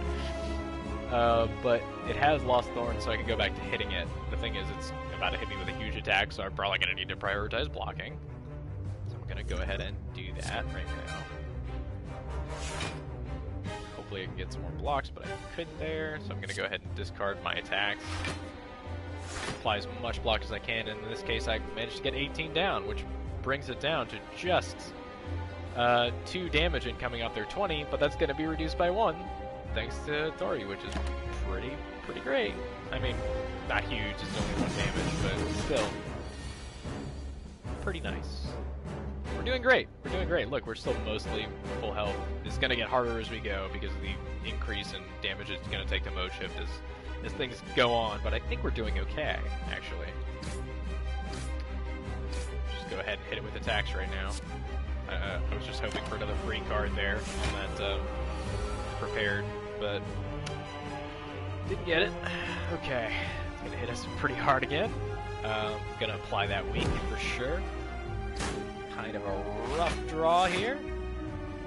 But it has lost thorns, so I can go back to hitting it. The thing is, it's about to hit me with a huge attack, so I'm probably gonna need to prioritize blocking. So I'm gonna go ahead and do that right now. Hopefully I can get some more blocks, but I couldn't there, so I'm gonna go ahead and discard my attacks. Apply as much block as I can, and in this case I managed to get 18 down, which brings it down to just 2 damage incoming off their 20, but that's gonna be reduced by 1. Thanks to Tori, which is pretty great. I mean, not huge, it's only 1 damage, but still pretty nice. We're doing great. We're doing great. Look, we're still mostly full health. It's gonna get harder as we go because of the increase in damage it's gonna take to mode shift as things go on, but I think we're doing okay, actually. Just go ahead and hit it with attacks right now. I was just hoping for another free card there on that prepared, but didn't get it. Okay, it's gonna hit us pretty hard again. Gonna apply that weak for sure. Kind of a rough draw here,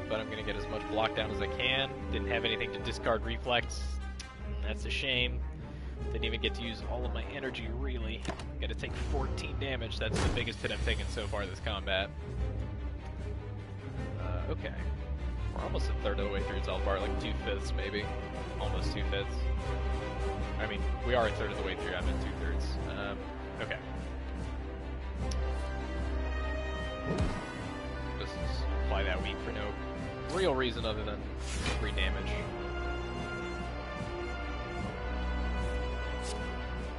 but I'm gonna get as much block down as I can. Didn't have anything to discard reflex. That's a shame. Didn't even get to use all of my energy, really. Gotta take 14 damage. That's the biggest hit I've taken so far this combat. Okay. We're almost a third of the way through Zelbar, like 2/5 maybe. Almost 2/5. I mean, we are a third of the way through, I'm at 2/3. Okay. Just apply that weak for no real reason other than free damage.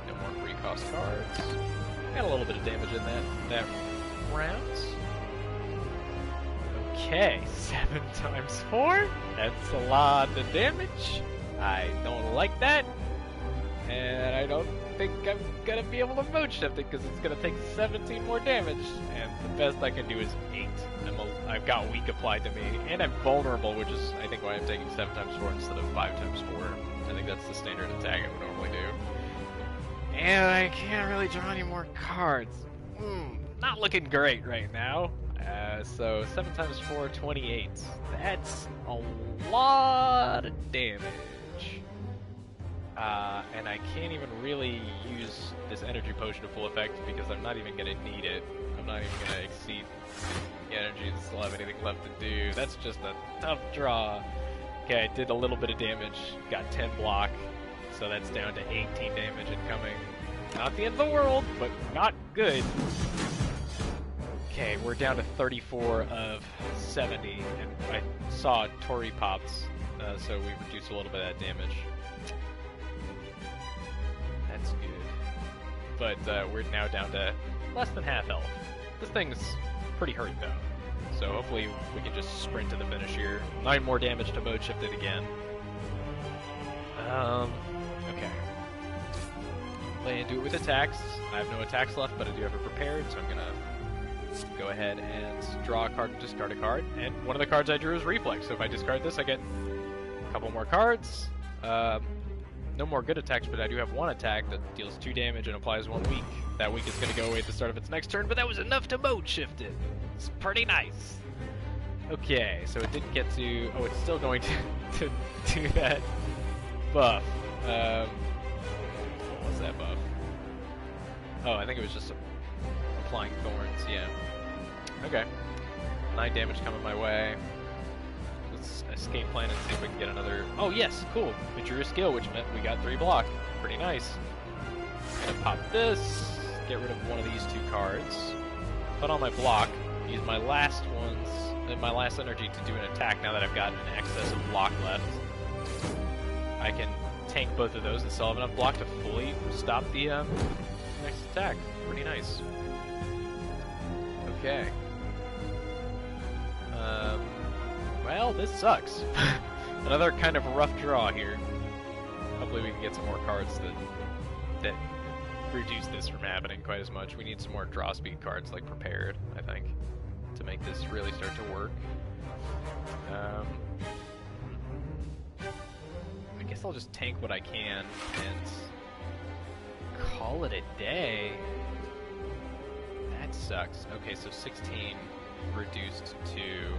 No more free cost cards. Got a little bit of damage in that round. Okay, 7 times 4. That's a lot of damage. I don't like that. And I don't think I'm gonna be able to mode shift it because it's gonna take 17 more damage. And the best I can do is 8. I've got weak applied to me. And I'm vulnerable, which is I think why I'm taking 7 times 4 instead of 5 times 4. I think that's the standard attack I would normally do. And I can't really draw any more cards. Not looking great right now. So 7 times 4, 28. That's a lot of damage. And I can't even really use this energy potion to full effect because I'm not even going to need it. I'm not even going to exceed the energy and still have anything left to do. That's just a tough draw. Okay, I did a little bit of damage, got 10 block, so that's down to 18 damage incoming. Not the end of the world, but not good. Okay, we're down to 34 of 70, and I saw Tori pops, so we reduced a little bit of that damage. That's good. But we're now down to less than half health. This thing's pretty hurt though, so hopefully we can just sprint to the finish here. 9 more damage to mode shift it again. Okay. And do it with attacks. I have no attacks left, but I do have it prepared, so I'm gonna go ahead and draw a card and discard a card. And one of the cards I drew is Reflex, so if I discard this, I get a couple more cards. No more good attacks, but I do have one attack that deals 2 damage and applies 1 weak. That weak is going to go away at the start of its next turn, but that was enough to mode shift it. It's pretty nice. Okay, so it didn't get to... Oh, it's still going to do that buff. What was that buff? Oh, I think it was just applying thorns, yeah. Okay. 9 damage coming my way. Let's escape plan and see if we can get another... Oh, yes, cool. We drew a skill, which meant we got 3 block. Pretty nice. I'm gonna pop this, get rid of one of these 2 cards, put on my block, use my last my last energy to do an attack now that I've got an excess of block left. I can tank both of those and still have enough block to fully stop the next attack. Pretty nice. Okay. Well, this sucks. Another kind of rough draw here. Hopefully we can get some more cards that reduce this from happening quite as much. We need some more draw speed cards like Prepared, I think, to make this really start to work. I guess I'll just tank what I can and call it a day. That sucks. Okay, so 16 reduced to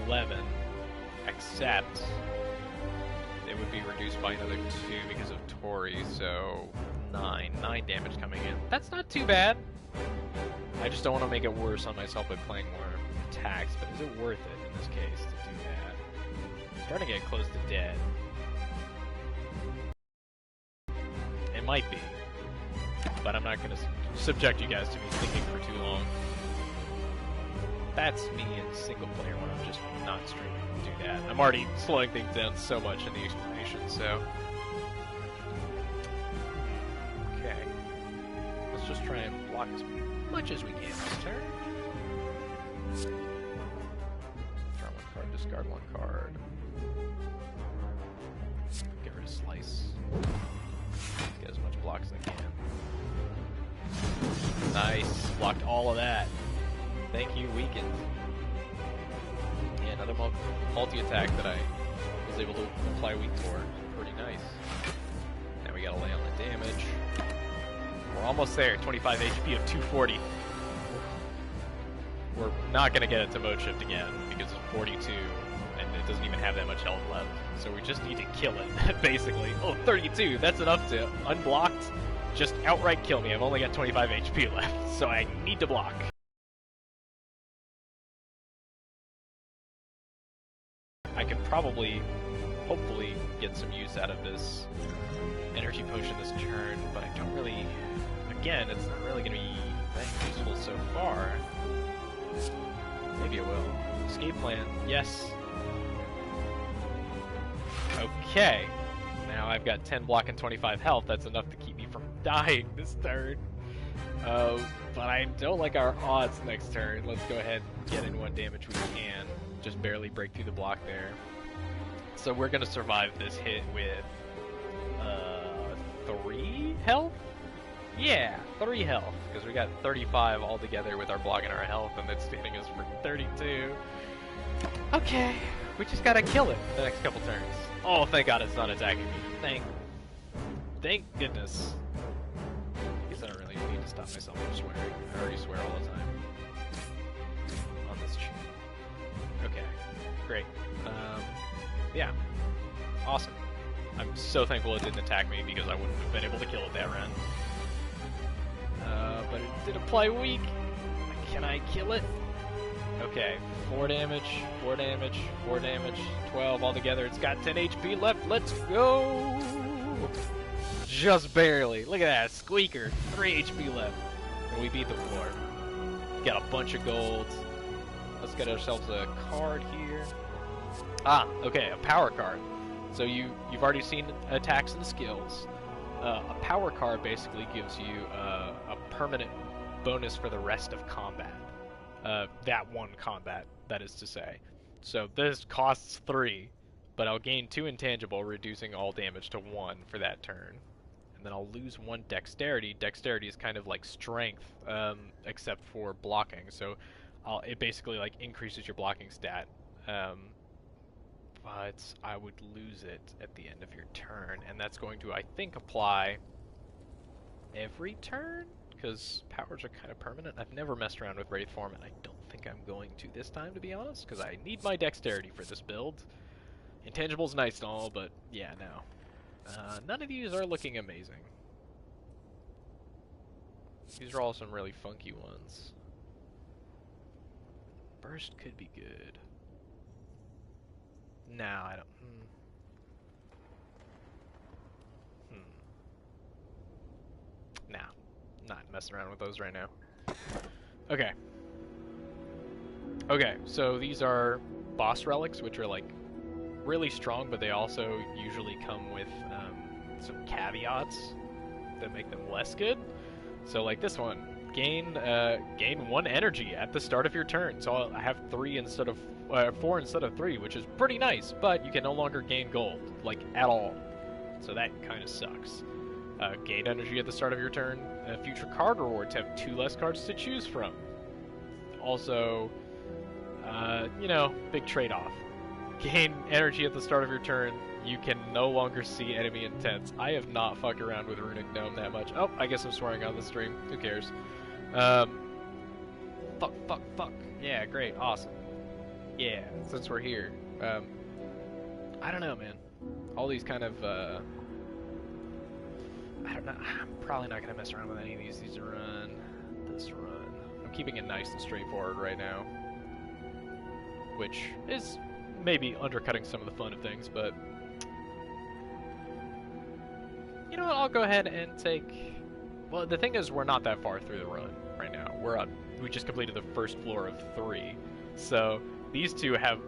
11, except it would be reduced by another 2 because of Tori, so 9 damage coming in. That's not too bad. I just don't want to make it worse on myself by playing more attacks, but is it worth it in this case to do that? I'm starting to get close to dead. It might be, but I'm not going to subject you guys to me thinking for too long. That's me in single player when I'm just not streaming to do that. I'm already slowing things down so much in the explanation, so... Okay. Let's just try and block as much as we can this turn. Draw 1 card, discard 1 card. Get rid of Slice. Get as much block as I can. Nice. Blocked all of that. Thank you, Weakened. Yeah, another multi-attack that I was able to apply weak for. Pretty nice. Now we gotta lay on the damage. We're almost there. 25 HP of 240. We're not gonna get it to mode shift again because it's 42 and it doesn't even have that much health left. So we just need to kill it, basically. Oh, 32! That's enough to unblocked just outright kill me. I've only got 25 HP left, so I need to block. I can probably, hopefully, get some use out of this energy potion this turn, but I don't really, again, it's not really going to be that useful so far. Maybe it will. Escape plan, yes. Okay, now I've got 10 block and 25 health, that's enough to keep me from dying this turn. But I don't like our odds next turn. Let's go ahead and get in 1 damage we can. Just barely break through the block there. So we're gonna survive this hit with 3 health? Yeah, 3 health, because we got 35 altogether with our block and our health, and it's hitting us for 32. Okay, we just gotta kill it the next couple turns. Oh, thank God it's not attacking me. Thank goodness. Guess I don't really need need to stop myself from swearing. I already swear all the time on this channel. Okay, great. Yeah, awesome. I'm so thankful it didn't attack me because I wouldn't have been able to kill it that round. But it did apply weak. Can I kill it? Okay, 4 damage, 4 damage, 4 damage, 12 altogether. It's got 10 HP left. Let's go! Just barely. Look at that, squeaker. 3 HP left. And we beat the floor. Got a bunch of golds. Let's get ourselves a card here. Ah, okay, a power card. So you've already seen attacks and skills. A power card basically gives you a permanent bonus for the rest of combat. That one combat, that is to say. So this costs 3, but I'll gain 2 intangible, reducing all damage to 1 for that turn. And then I'll lose 1 dexterity. Dexterity is kind of like strength, except for blocking. So it basically like increases your blocking stat. But I would lose it at the end of your turn, and that's going to, I think, apply every turn, because powers are kind of permanent. I've never messed around with Wraith Form, and I don't think I'm going to this time, to be honest, because I need my dexterity for this build. Intangible's nice and all, but yeah, no. None of these are looking amazing. These are all some really funky ones. Burst could be good. No, I don't. Nah, not messing around with those right now. Okay. Okay, so these are boss relics, which are like really strong, but they also usually come with some caveats that make them less good. So like this one, gain 1 energy at the start of your turn. So I have 4 instead of 3, which is pretty nice, but you can no longer gain gold, like, at all. So that kind of sucks. Gain energy at the start of your turn. Future card rewards have 2 less cards to choose from. Also, you know, big trade-off. Gain energy at the start of your turn. You can no longer see enemy intents. I have not fucked around with Runic Gnome that much. Oh, I guess I'm swearing on the stream. Who cares? Fuck. Yeah, great, awesome. Yeah, since we're here. I don't know, man. All these kind of, I don't know. I'm probably not going to mess around with any of these. These run. This run. I'm keeping it nice and straightforward right now. Which is maybe undercutting some of the fun of things, but... You know what, I'll go ahead and take... Well, the thing is, we're not that far through the run right now. We just completed the first floor of 3. So, these two have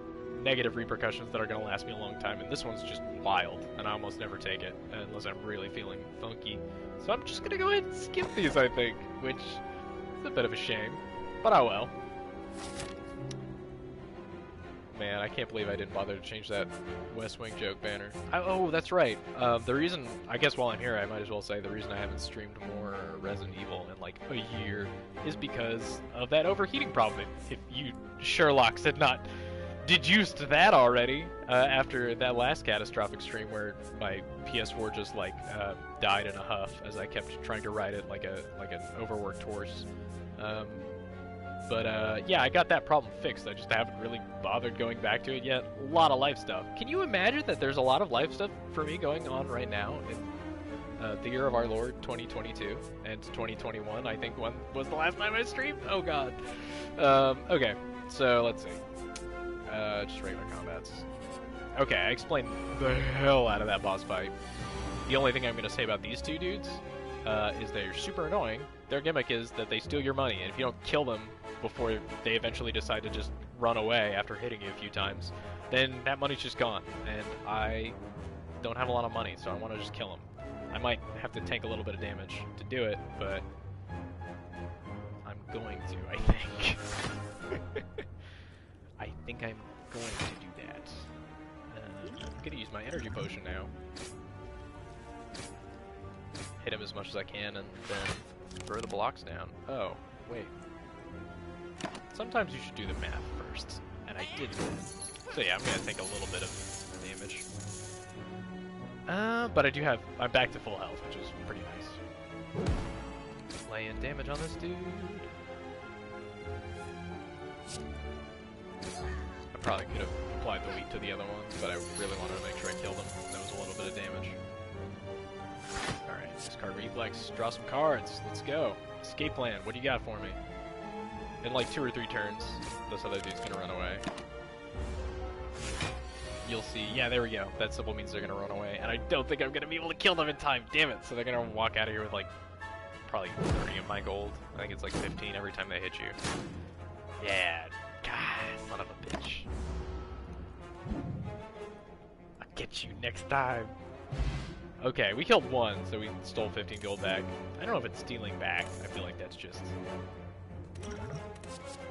negative repercussions that are going to last me a long time, and this one's just wild, and I almost never take it, unless I'm really feeling funky. So I'm just going to go ahead and skip these, I think, which is a bit of a shame, but oh well. Man, I can't believe I didn't bother to change that West Wing joke banner. Oh, that's right. The reason, I guess while I'm here, I might as well say the reason I haven't streamed more Resident Evil in like a year is because of that overheating problem. If you Sherlocks had not deduced that already after that last catastrophic stream where my PS4 just like died in a huff as I kept trying to ride it like an overworked horse. But yeah, I got that problem fixed. I just haven't really bothered going back to it yet. A lot of life stuff. Can you imagine that there's a lot of life stuff for me going on right now in the year of our Lord 2022 and 2021? I think when was the last time I streamed? Oh god. Okay, so let's see. Just regular combats. Okay, I explained the hell out of that boss fight. The only thing I'm going to say about these two dudes is they're super annoying. Their gimmick is that they steal your money, and if you don't kill them before they eventually decide to just run away after hitting you a few times, then that money's just gone, and I don't have a lot of money, so I want to just kill them. I might have to take a little bit of damage to do it, but I'm going to, I think. I think I'm going to do that. I'm going to use my energy potion now. Hit him as much as I can, and then throw the blocks down. Oh, wait. Sometimes you should do the math first, and I did that. So yeah, I'm going to take a little bit of damage. But I'm back to full health, which is pretty nice. high-end damage on this dude. I probably could have applied the wheat to the other ones, but I really wanted to make sure I killed them. That was a little bit of damage. Alright, discard reflex, draw some cards. Let's go. Escape plan, what do you got for me? In like 2 or 3 turns, this other dude's gonna run away. You'll see. Yeah, there we go. That symbol means they're gonna run away, and I don't think I'm gonna be able to kill them in time. Damn it! So they're gonna walk out of here with like probably 30 of my gold. I think it's like 15 every time they hit you. Yeah, God, son of a bitch. I'll get you next time. Okay, we killed one, so we stole 15 gold back. I don't know if it's stealing back. I feel like that's just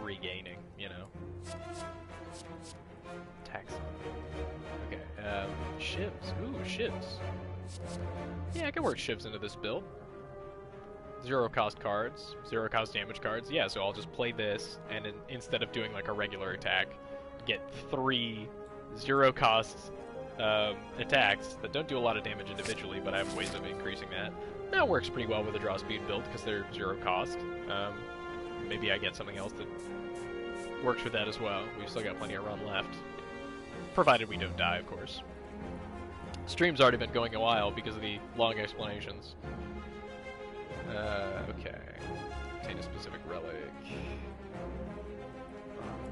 regaining, you know. Tax. Okay, shivs. Ooh, shivs. Yeah, I can work shivs into this build. 0 cost cards, 0 cost damage cards. Yeah, so I'll just play this, and instead of doing like a regular attack, get 3 0 cost attacks that don't do a lot of damage individually, but I have ways of increasing that. That works pretty well with a draw speed build because they're 0 cost. Maybe I get something else that works with that as well. We've still got plenty of run left. Provided we don't die, of course. Stream's already been going a while because of the long explanations. Okay. Obtain a specific relic.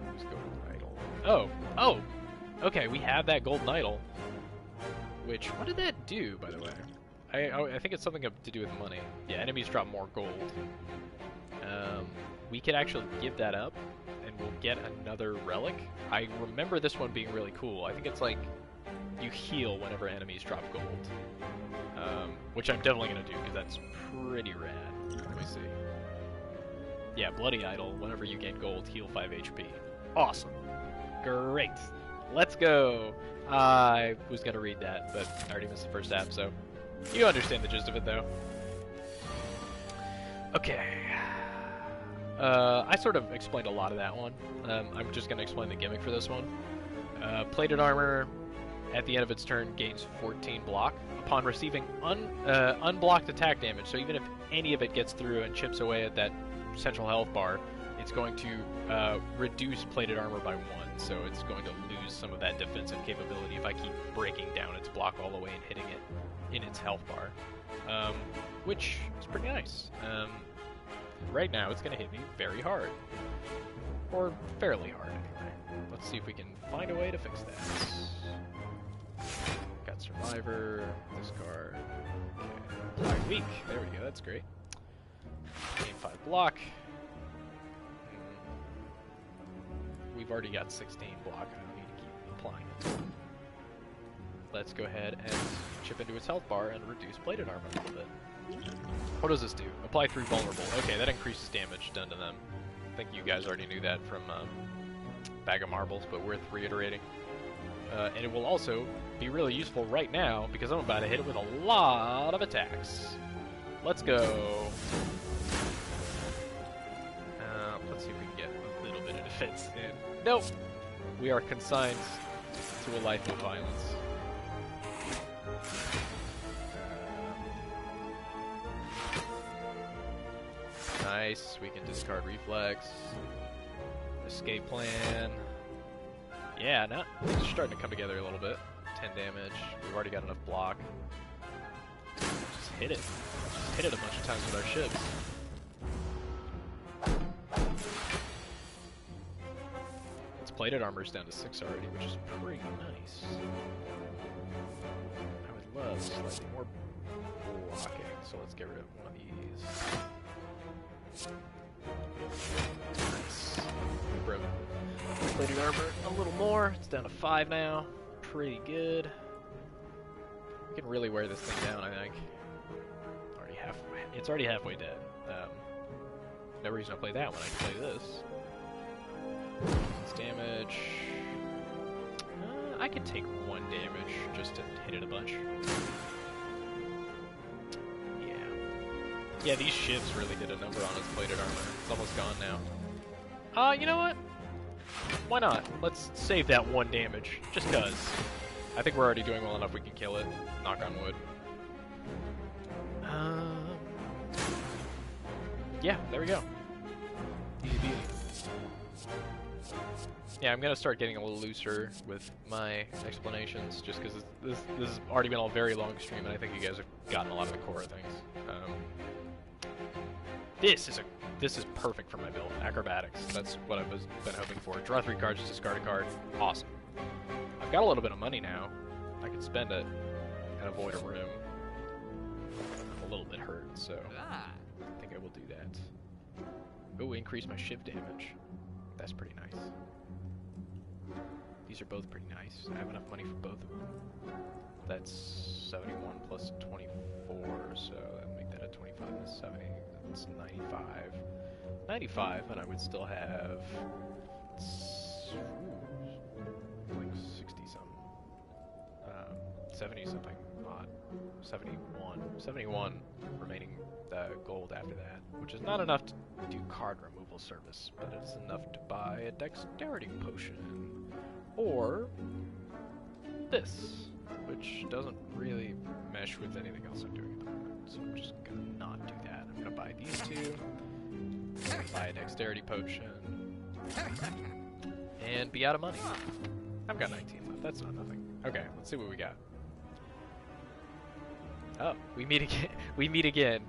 Let's go with idol. Oh! Okay, we have that golden idol. Which, what did that do, by the way? I think it's something to do with money. Yeah, enemies drop more gold. We could actually give that up, and we'll get another relic. I remember this one being really cool. I think it's like, you heal whenever enemies drop gold. Which I'm definitely going to do, because that's pretty rad. Let me see. Yeah, Bloody Idol, whenever you gain gold, heal 5 HP. Awesome. Great. Let's go. I was going to read that, but I already missed the first app, so you understand the gist of it, though. Okay. I sort of explained a lot of that one. I'm just going to explain the gimmick for this one. Plated armor, at the end of its turn, gains 14 block upon receiving unblocked attack damage. So even if any of it gets through and chips away at that central health bar, it's going to reduce plated armor by 1. So it's going to lose some of that defensive capability if I keep breaking down its block all the way and hitting it in its health bar, which is pretty nice. Right now, it's going to hit me very hard. Or fairly hard, anyway. Let's see if we can find a way to fix that. Got Survivor, discard. Okay. Black Weak, there we go, that's great. Gain 5 block. We've already got 16 block, I don't need to keep applying it. Let's go ahead and chip into its health bar and reduce plated armor a little bit. What does this do? Apply 3 vulnerable. Okay, that increases damage done to them. I think you guys already knew that from Bag of Marbles, but worth reiterating. And it will also be really useful right now because I'm about to hit it with a lot of attacks. Let's go. Let's see if we can get a little bit of defense in. Nope. We are consigned to a life of violence. Nice, we can discard reflex. Escape plan. Yeah, now things are starting to come together a little bit. 10 damage. We've already got enough block. Just hit it. Just hit it a bunch of times with our ships. Its plated armor's down to 6 already, which is pretty nice. I would love slightly more blocking, so let's get rid of one of these. Nice. We broke plated armor a little more. It's down to 5 now. Pretty good. We can really wear this thing down, I think. It's already halfway dead. No reason to play that one. I can play this. It's damage. I could take 1 damage just to hit it a bunch. Yeah, these shivs really did a number on its plated armor. It's almost gone now. You know what? Why not? Let's save that 1 damage, just cuz. I think we're already doing well enough we can kill it. Knock on wood. Yeah, there we go. Easy peasy. Yeah, I'm gonna start getting a little looser with my explanations, just because this has already been a very long stream, and I think you guys have gotten a lot of the core of things. This is perfect for my build. Acrobatics. That's what I've been hoping for. Draw 3 cards, discard a card. Awesome. I've got a little bit of money now. I could spend it and avoid a room. I'm a little bit hurt, so I think I will do that. Oh, increase my shiv damage. That's pretty nice. These are both pretty nice. I have enough money for both of them. That's 71 plus 24, so that'll make that a 25 and a 70. That's 95. 95, and I would still have like 60-something. 70-something odd. 71 remaining gold after that, which is not enough to do card removal service, but it's enough to buy a dexterity potion. Or this, which doesn't really mesh with anything else I'm doing at the moment, so I'm just gonna not do that. I'm gonna buy these two, buy a dexterity potion, and be out of money. I've got 19 left, that's not nothing. Okay, let's see what we got. Oh, we meet again. We meet again.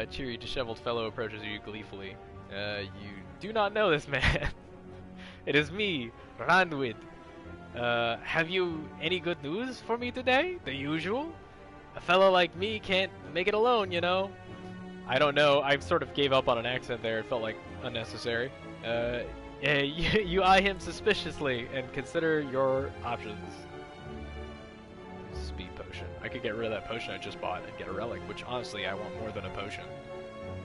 Cheery, disheveled fellow approaches you gleefully. You do not know this man. It is me, Randwid. Have you any good news for me today? The usual? A fellow like me can't make it alone, you know? I don't know, I sort of gave up on an accent there, it felt like unnecessary. You eye him suspiciously and consider your options. Speed potion. I could get rid of that potion I just bought and get a relic, which honestly I want more than a potion.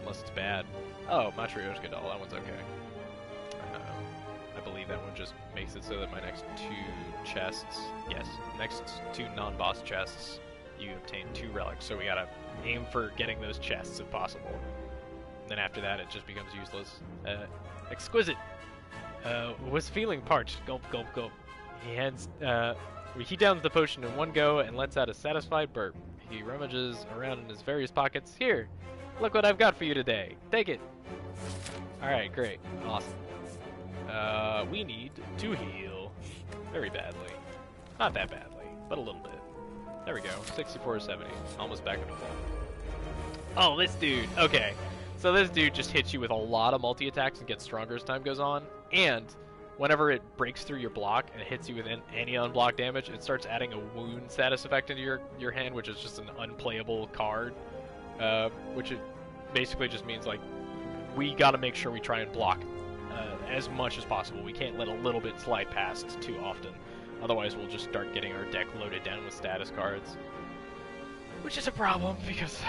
Unless it's bad. Oh, Matryoshka doll, that one's okay. I believe that one just makes it so that my next 2 chests, yes, next 2 non-boss chests, you obtain 2 relics, so we gotta aim for getting those chests if possible. And then after that, it just becomes useless. Exquisite! Was feeling parched. Gulp, gulp, gulp. He downs the potion in one go and lets out a satisfied burp. He rummages around in his various pockets. Here! Look what I've got for you today! Take it! Alright, great. Awesome. We need to heal. Very badly. Not that badly, but a little bit. There we go. 64 or 70. Almost back into full. Oh, this dude. Okay. So this dude just hits you with a lot of multi-attacks and gets stronger as time goes on. And whenever it breaks through your block and it hits you with any unblocked damage, it starts adding a wound status effect into your hand, which is just an unplayable card. Which it basically just means, like, we gotta make sure we try and block as much as possible. We can't let a little bit slide past too often. Otherwise, we'll just start getting our deck loaded down with status cards. Which is a problem, because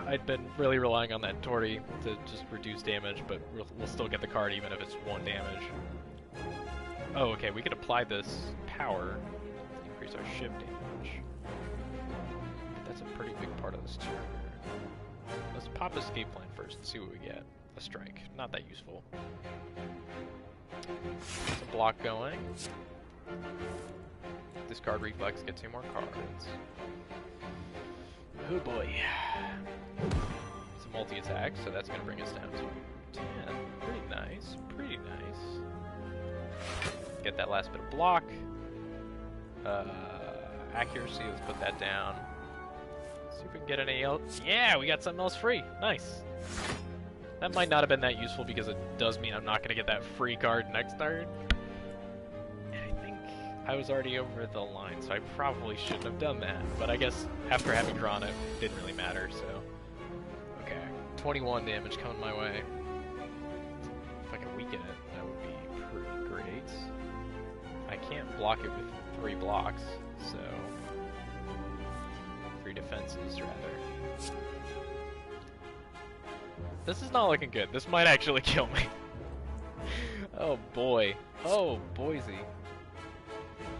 I'd been really relying on that Tori to just reduce damage, but we'll still get the card even if it's 1 damage. Oh, okay, we can apply this power to increase our shiv damage. That's a pretty big part of this turn. Let's pop escape plan first and see what we get. A strike. Not that useful. It's a block going. Discard reflex, get 2 more cards. Oh boy. It's a multi-attack, so that's going to bring us down to 10. Pretty nice. Pretty nice. Get that last bit of block. Accuracy, let's put that down. See if we can get any else. Yeah, we got something else free. Nice. That might not have been that useful because it does mean I'm not going to get that free card next turn. And I think I was already over the line, so I probably shouldn't have done that. But I guess after having drawn it, it didn't really matter, so... Okay, 21 damage coming my way. If I can weaken it, that would be pretty great. I can't block it with 3 blocks, so... 3 defenses, rather. This is not looking good. This might actually kill me. Oh boy. Oh, Boise.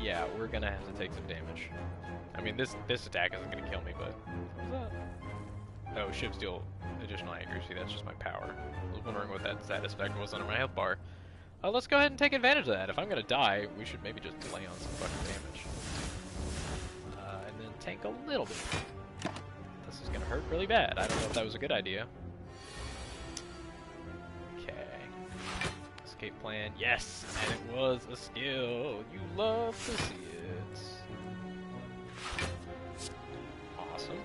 Yeah, we're gonna have to take some damage. I mean, this attack isn't gonna kill me, but... What's that? Oh, Shiv Steel, additional accuracy, that's just my power. I was wondering what that status effect was under my health bar. Let's go ahead and take advantage of that. If I'm gonna die, we should maybe just delay on some fucking damage. And then tank a little bit. This is gonna hurt really bad. I don't know if that was a good idea. escape plan. Yes, and it was a skill. You love to see it. Awesome.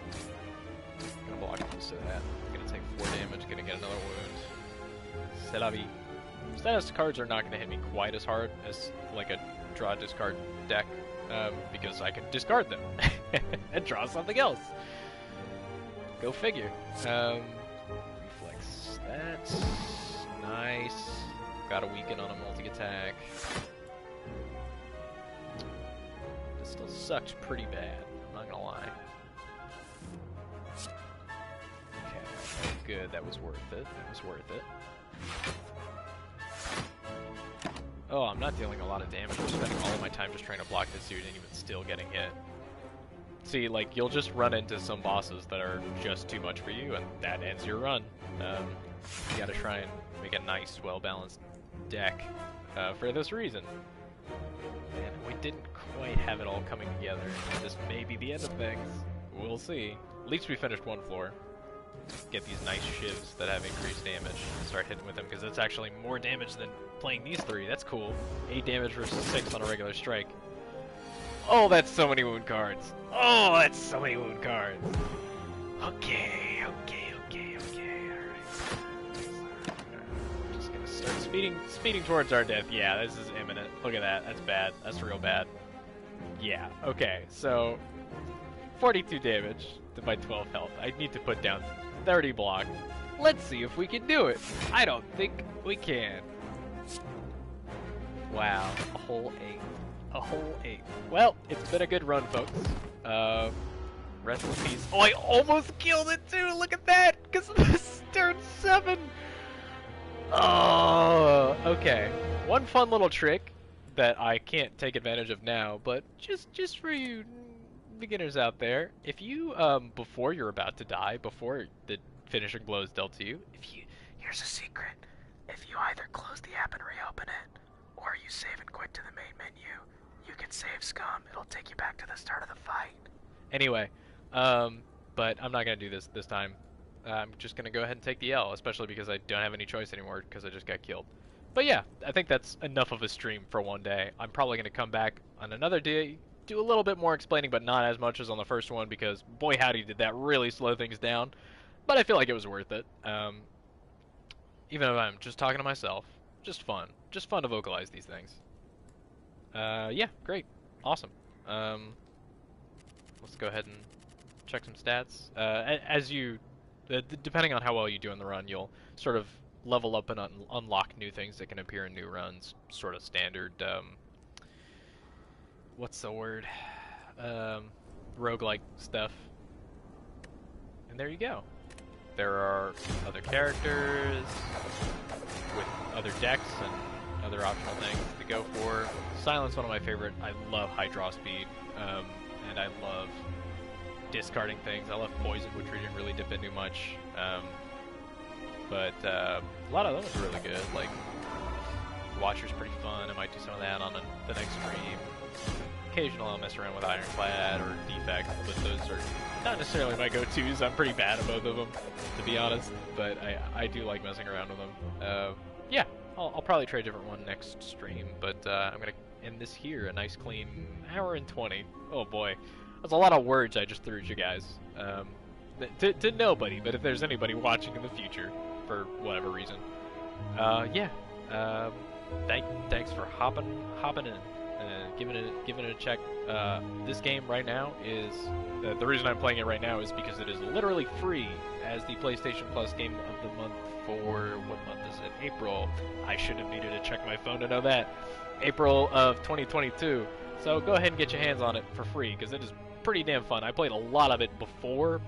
Gonna block most of that. Gonna take 4 damage. Gonna get another wound. C'est la vie. Status cards are not gonna hit me quite as hard as like a draw discard deck, because I can discard them and draw something else. Go figure. Reflex. That's nice. Got a weaken on a multi-attack. This still sucked pretty bad, I'm not gonna lie. Okay, good, that was worth it. That was worth it. Oh, I'm not dealing a lot of damage. I'm spending all of my time just trying to block this dude and even still getting hit. See, like, you'll just run into some bosses that are just too much for you, and that ends your run. You gotta try and make a nice, well-balanced deck for this reason. And we didn't quite have it all coming together. This may be the end of things. We'll see. At least we finished 1 floor. Get these nice shivs that have increased damage and start hitting with them, because it's actually more damage than playing these 3. That's cool. 8 damage versus 6 on a regular strike. Oh, that's so many wound cards. Oh, that's so many wound cards. Okay, alright. Just gonna start speeding towards our death. Yeah, this is imminent. Look at that. That's bad. That's real bad. Yeah, okay, so 42 damage to my 12 health. I need to put down 30 block. Let's see if we can do it. I don't think we can. Wow, a whole 8. A whole 8. Well, it's been a good run, folks. Rest in peace. Oh, I almost killed it too! Look at that! Because this turn 7! Oh, okay. One fun little trick that I can't take advantage of now, but just for you beginners out there, if you, before you're about to die, before the finishing blow is dealt to you, here's a secret. If you either close the app and reopen it, or you save and quit to the main menu, you can save scum. It'll take you back to the start of the fight. Anyway, but I'm not gonna do this time. I'm just gonna go ahead and take the L, especially because I don't have any choice anymore because I just got killed. But yeah, I think that's enough of a stream for one day. I'm probably gonna come back on another day, do a little bit more explaining, but not as much as on the first one, because boy howdy did that really slow things down. But I feel like it was worth it. Even if I'm just talking to myself, just fun to vocalize these things. Yeah, great, awesome. Let's go ahead and check some stats. As you, depending on how well you do in the run, you'll sort of level up and unlock new things that can appear in new runs. Sort of standard, what's the word? Roguelike stuff. And there you go. There are other characters with other decks and other optional things to go for. Silence, one of my favorite. I love high draw speed, and I love discarding things. I love poison, which we didn't really dip into much, but a lot of those are really good. Like Watcher's pretty fun. I might do some of that on the next stream. Occasionally I'll mess around with Ironclad or Defect, but those are not necessarily my go-tos. I'm pretty bad at both of them, to be honest, but I do like messing around with them. Yeah, I'll probably try a different one next stream, but I'm going to end this here, a nice clean hour and 20. Oh boy, that's a lot of words I just threw at you guys. To nobody, but if there's anybody watching in the future, for whatever reason. Yeah, thanks for hopping in. Giving it a check. This game right now is the reason I'm playing it right now is because it is literally free as the PlayStation Plus game of the month for what month is it? April. I should have needed to check my phone to know that. April of 2022. So go ahead and get your hands on it for free because it is pretty damn fun. I played a lot of it before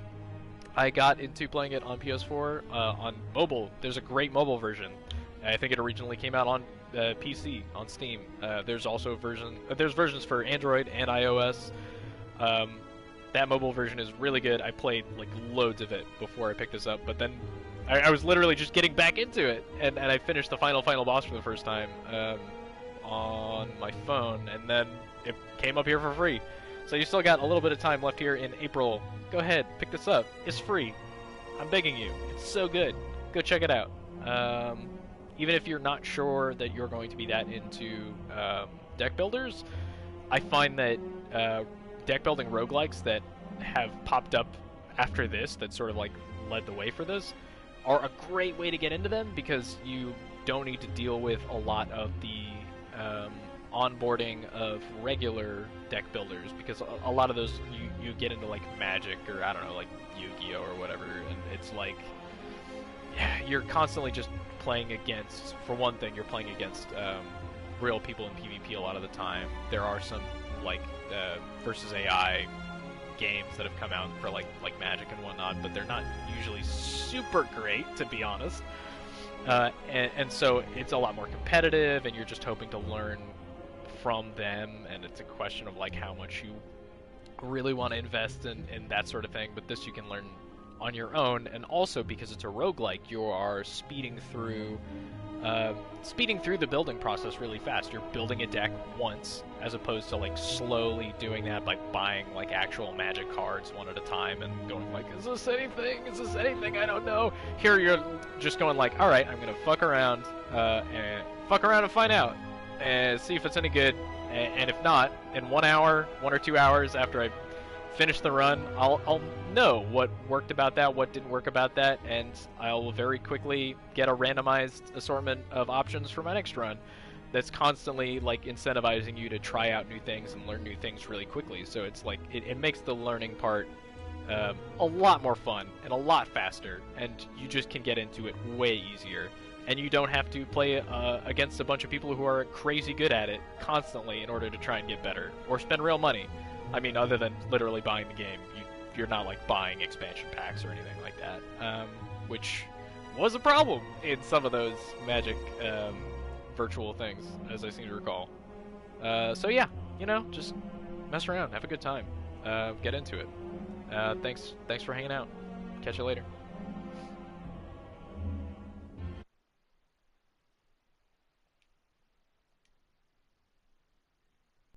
I got into playing it on PS4. On mobile, there's a great mobile version. I think it originally came out on PC on Steam. There's also there's versions for Android and iOS. That mobile version is really good. I played like loads of it before I picked this up, but then I was literally just getting back into it, and I finished the final boss for the first time on my phone, and then it came up here for free. So you still got a little bit of time left here in April. Go ahead, pick this up. It's free. I'm begging you. It's so good. Go check it out. even if you're not sure that you're going to be that into deck builders, I find that deck building roguelikes that have popped up after this, that sort of like led the way for this, are a great way to get into them, because you don't need to deal with a lot of the onboarding of regular deck builders, because a lot of those you get into like Magic, or I don't know, like Yu-Gi-Oh or whatever, and it's like you're constantly just playing against, for one thing, you're playing against real people in PvP a lot of the time. There are some like versus AI games that have come out for like Magic and whatnot, but they're not usually super great, to be honest. And so it's a lot more competitive, and you're just hoping to learn from them, and it's a question of like how much you really want to invest in that sort of thing. But this you can learn on your own, and also because it's a roguelike, you are speeding through the building process really fast. You're building a deck once, as opposed to like slowly doing that by buying like actual Magic cards one at a time and going like, is this anything? Is this anything? I don't know. Here you're just going like, all right, I'm gonna fuck around and find out and see if it's any good. And if not, in 1 hour, 1 or 2 hours after I finish the run, I'll know what worked about that, what didn't work about that, and I'll very quickly get a randomized assortment of options for my next run that's constantly like incentivizing you to try out new things and learn new things really quickly. So it's like it makes the learning part a lot more fun and a lot faster, and you just can get into it way easier. And you don't have to play against a bunch of people who are crazy good at it constantly in order to try and get better, or spend real money. I mean, other than literally buying the game, you're not like buying expansion packs or anything like that, which was a problem in some of those Magic virtual things, as I seem to recall. So yeah, you know, just mess around, have a good time, get into it. Thanks for hanging out. Catch you later.